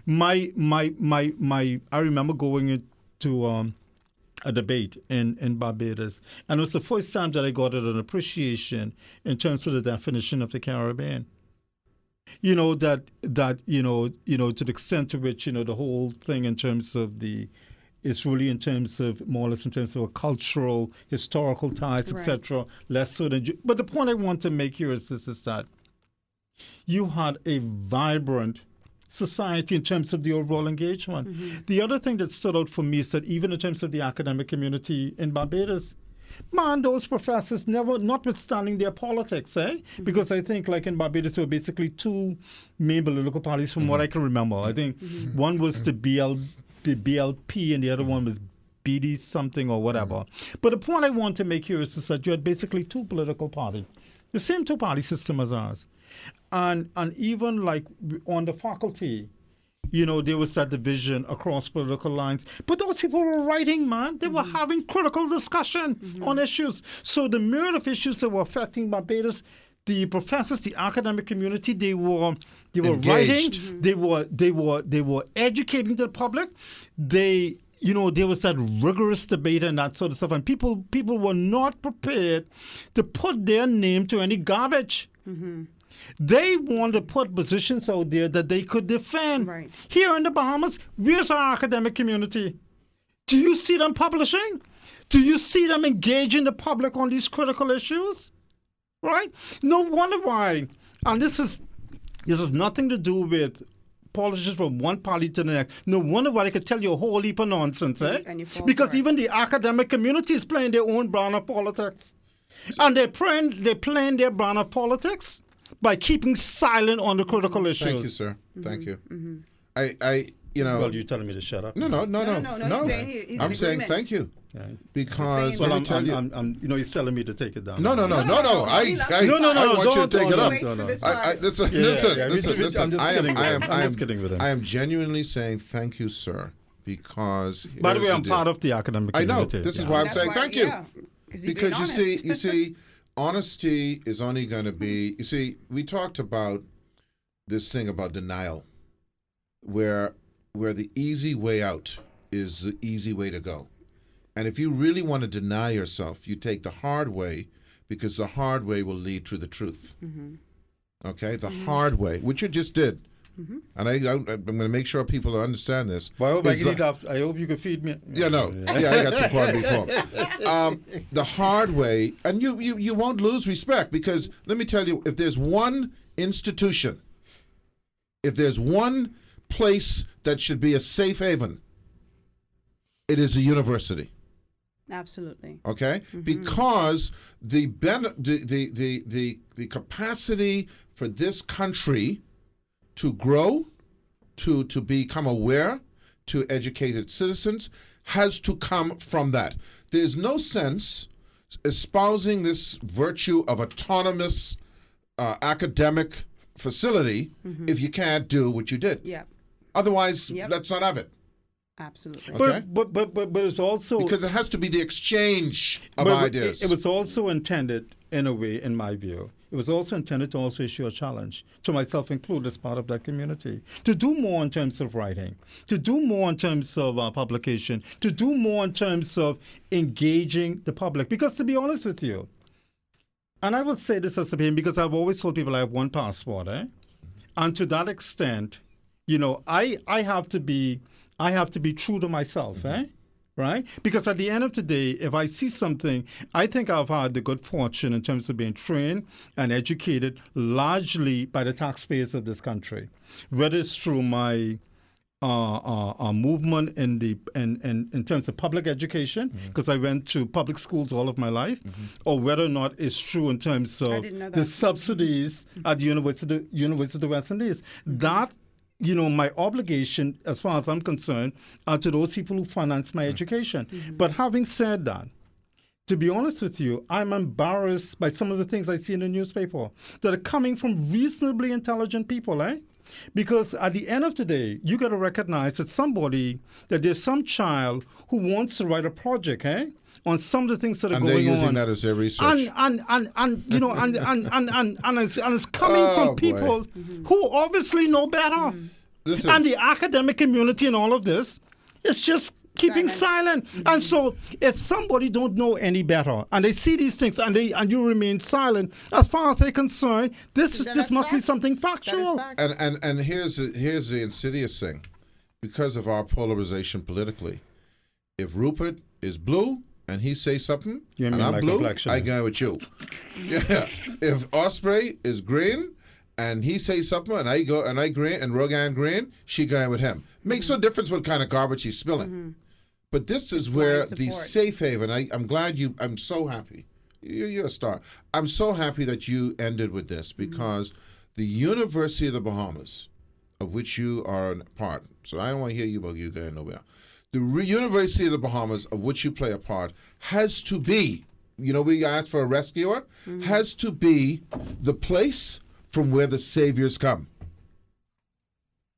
D: I remember going into a debate in Barbados, and it was the first time that I got an appreciation in terms of the definition of the Caribbean. To the extent to which the whole thing in terms of it's really in terms of more or less in terms of a cultural, historical ties, etc. Less so than. But the point I want to make here is that you had a vibrant society in terms of the overall engagement. The other thing that stood out for me is that even in terms of the academic community in Barbados, man, those professors never, notwithstanding their politics, because I think like in Barbados there were basically two main political parties from what I can remember. I think one was the BLP and the other one was BD something or whatever. But the point I want to make here is that you had basically two political parties, the same two-party system as ours. And even like on the faculty, there was that division across political lines. But those people were writing, man. They were having critical discussion on issues. So the myriad of issues that were affecting Barbados, the professors, the academic community, they were
B: engaged.
D: writing. They were educating the public. There was that rigorous debate and that sort of stuff. And people were not prepared to put their name to any garbage. They want to put positions out there that they could defend.
C: Right.
D: Here in the Bahamas, where's our academic community? Do you see them publishing? Do you see them engaging the public on these critical issues? Right? No wonder why. And this has nothing to do with politicians from one party to the next. No wonder why they could tell you a whole heap of nonsense,
C: And you fall
D: because
C: for it.
D: even the academic community is playing their own brand of politics. And they're playing their brand of politics by keeping silent on the critical issues.
B: Thank you, sir. Thank you.
D: Well, you're telling me to shut up.
B: No.
C: He's saying he's
B: I'm
C: in
B: saying
C: agreement.
B: thank you
D: Right.
B: because
C: Well,
B: let me tell you.
D: I'm he's telling me to take it down.
B: No. I want you to take it
C: He
B: up.
C: waits for this
B: I,
C: part.
B: listen.
D: I'm just kidding. I'm just kidding with him.
B: I am genuinely saying thank you, sir, because
D: By the way,
B: here's
D: I'm
B: the
D: part
B: deal.
D: of the academic
B: I know.
D: community.
B: This is
D: Yeah.
B: why I'm
C: That's
B: saying
C: why-
B: thank you.
C: yeah. Is he being
B: Because
C: honest?
B: you see, honesty is only going to be. You see, we talked about this thing about denial, where the easy way out is the easy way to go, and if you really want to deny yourself, you take the hard way, because the hard way will lead to the truth. Okay, the hard way, which you just did. And I'm going to make sure people understand this.
D: Well, I
B: is the-
D: I hope you can feed me.
B: Yeah, no. Yeah, I got some corned beef home. The hard way, and you won't lose respect, because let me tell you, if there's one institution, if there's one place that should be a safe haven, it is a university.
C: Absolutely.
B: Okay, because the capacity for this country to grow, to become aware, to educate its citizens, has to come from that. There's no sense espousing this virtue of autonomous academic facility if you can't do what you did.
C: Yeah.
B: Otherwise,
C: Yep.
B: let's not have it.
C: Absolutely.
B: Okay.
D: But it's also
B: Because it has to be the exchange of
D: but
B: ideas.
D: It was also intended, in a way, in my view, it was also intended to also issue a challenge to myself included as part of that community, to do more in terms of writing, to do more in terms of publication, to do more in terms of engaging the public. Because to be honest with you, and I will say this as a pain, because I've always told people I have one passport, and to that extent, you know, I have to be true to myself, right? Because at the end of the day, if I see something, I think I've had the good fortune in terms of being trained and educated largely by the taxpayers of this country, whether it's through my movement in terms of public education, because I went to public schools all of my life, or whether or not it's true in terms of the subsidies at the University of the West Indies. That, you know, my obligation, as far as I'm concerned, are to those people who finance my education. But having said that, to be honest with you, I'm embarrassed by some of the things I see in the newspaper that are coming from reasonably intelligent people, Because at the end of the day, you got to recognize that there's some child who wants to write a project, on some of the things that are going on.
B: And they're using that as their research.
D: And you know, and it's coming from people who obviously know better.
B: Listen.
D: And the academic community and all of this is just keeping silent. And so if somebody don't know any better and they see these things and you remain silent, as far as they're concerned, this must be something factual.
B: And here's the insidious thing. Because of our polarization politically, if Rupert is blue and he say something, and I'm blue, I go with you. Yeah. If Osprey is green and he say something and I green and Rogan green, she going with him. Makes no difference what kind of garbage he's spilling. But this is where the safe haven. I'm so happy. You're a star. I'm so happy that you ended with this because the University of the Bahamas, of which you are a part. So I don't want to hear you about you going nowhere. The University of the Bahamas, of which you play a part, has to be, you know, we asked for a rescuer, has to be the place from where the saviors come.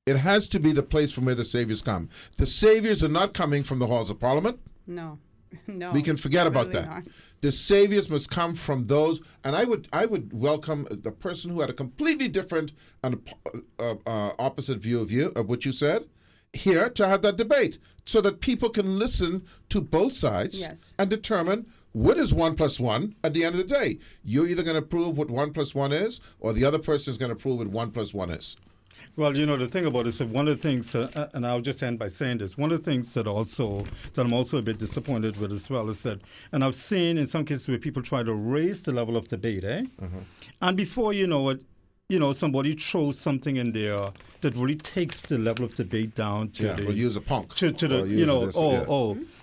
B: It has to be the place from where the saviors come. The saviors are not coming from the halls of Parliament.
C: No.
B: We can forget about that.
C: Not.
B: The saviors must come from those, and I would welcome the person who had a completely different and opposite view of what you said here to have that debate, so that people can listen to both sides and determine what is 1 + 1 at the end of the day. You're either going to prove what 1 + 1 is, or the other person is going to prove what 1 + 1 is.
D: Well, you know, the thing about it is that one of the things, and I'll just end by saying this, one of the things that I'm also a bit disappointed with as well is that, and I've seen in some cases where people try to raise the level of debate, and before you know it, you know, somebody throws something in there that really takes the level of debate down to
B: we'll use a punk.
D: To the, you know,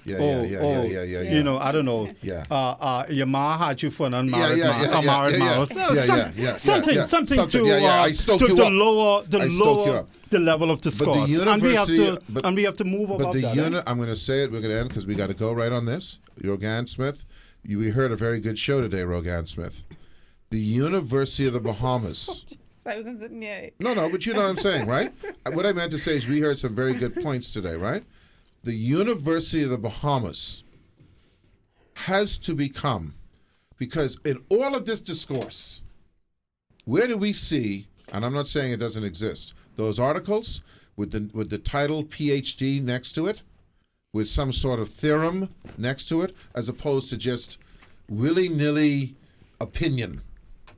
D: you know, I don't know. Your ma had you for an unmarried mouse. Something to lower the level of discourse. And we have to move about that.
B: I'm going to say it, we're going to end because we got to go right on this. Rogan Smith, we heard a very good show today, Rogan Smith. The University of the Bahamas.
C: I wasn't sitting here.
B: No, but you know what I'm saying, right? What I meant to say is we heard some very good points today, right? The University of the Bahamas has to become, because in all of this discourse, where do we see, and I'm not saying it doesn't exist, those articles with the title PhD next to it, with some sort of theorem next to it, as opposed to just willy-nilly opinion.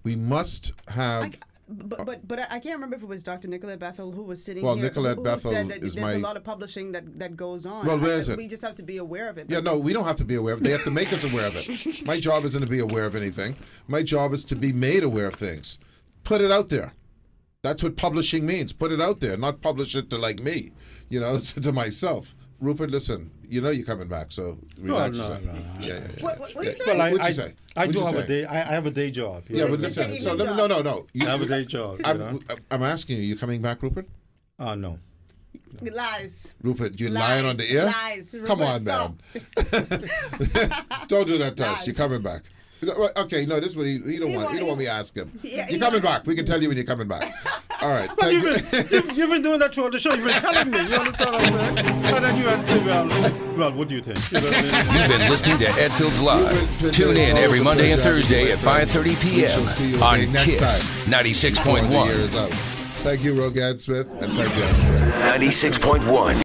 B: We must have...
C: But I can't remember if it was Dr. Nicolette Bethel who was sitting
B: here.
C: Well,
B: Nicolette Bethel
C: said that
B: is
C: there's a lot of publishing that goes on.
B: Well, where is it?
C: We just have to be aware of it.
B: Yeah, no, we don't have to be aware of it. They have to make us aware of it. My job isn't to be aware of anything. My job is to be made aware of things. Put it out there. That's what publishing means. Put it out there, not publish it to like me, you know, to myself. Rupert, listen, you know you're coming back, so relax yourself.
D: no.
B: Yeah.
C: What are you saying?
D: Well,
B: What'd you say?
D: I
B: What'd
D: do
B: you
D: have a
B: say?
D: day. I have a day job. you
B: Yeah,
D: know.
B: but
C: You're
B: listen.
C: taking
B: So
C: your
B: let me, no.
D: I have a day job. You know?
B: I'm asking you coming back, Rupert?
D: No.
C: Lies.
B: Rupert, you're
C: Lies,
B: lying on the air?
C: lies.
B: Come
C: Rupert,
B: on, man.
C: stop.
B: Don't do that to us.
C: Lies.
B: You're coming back. Okay, no, this is what he don't want. He don't want me to ask him.
C: Yeah,
B: You're
C: he
B: coming
C: wants-
B: back. We can tell you when you're coming back. All right.
D: Well,
B: Thank you.
D: you've been doing that throughout the show. You've been telling me. You understand what I'm saying? And then you answer, well, what do you think? You know what I mean?
E: You've been listening to Ed Fields Live. Tune in every Monday and Thursday at 5:30 p.m. on KISS 96.1.
B: Thank you, Rogan Smith, and thank you, Astrid.
E: 96.1.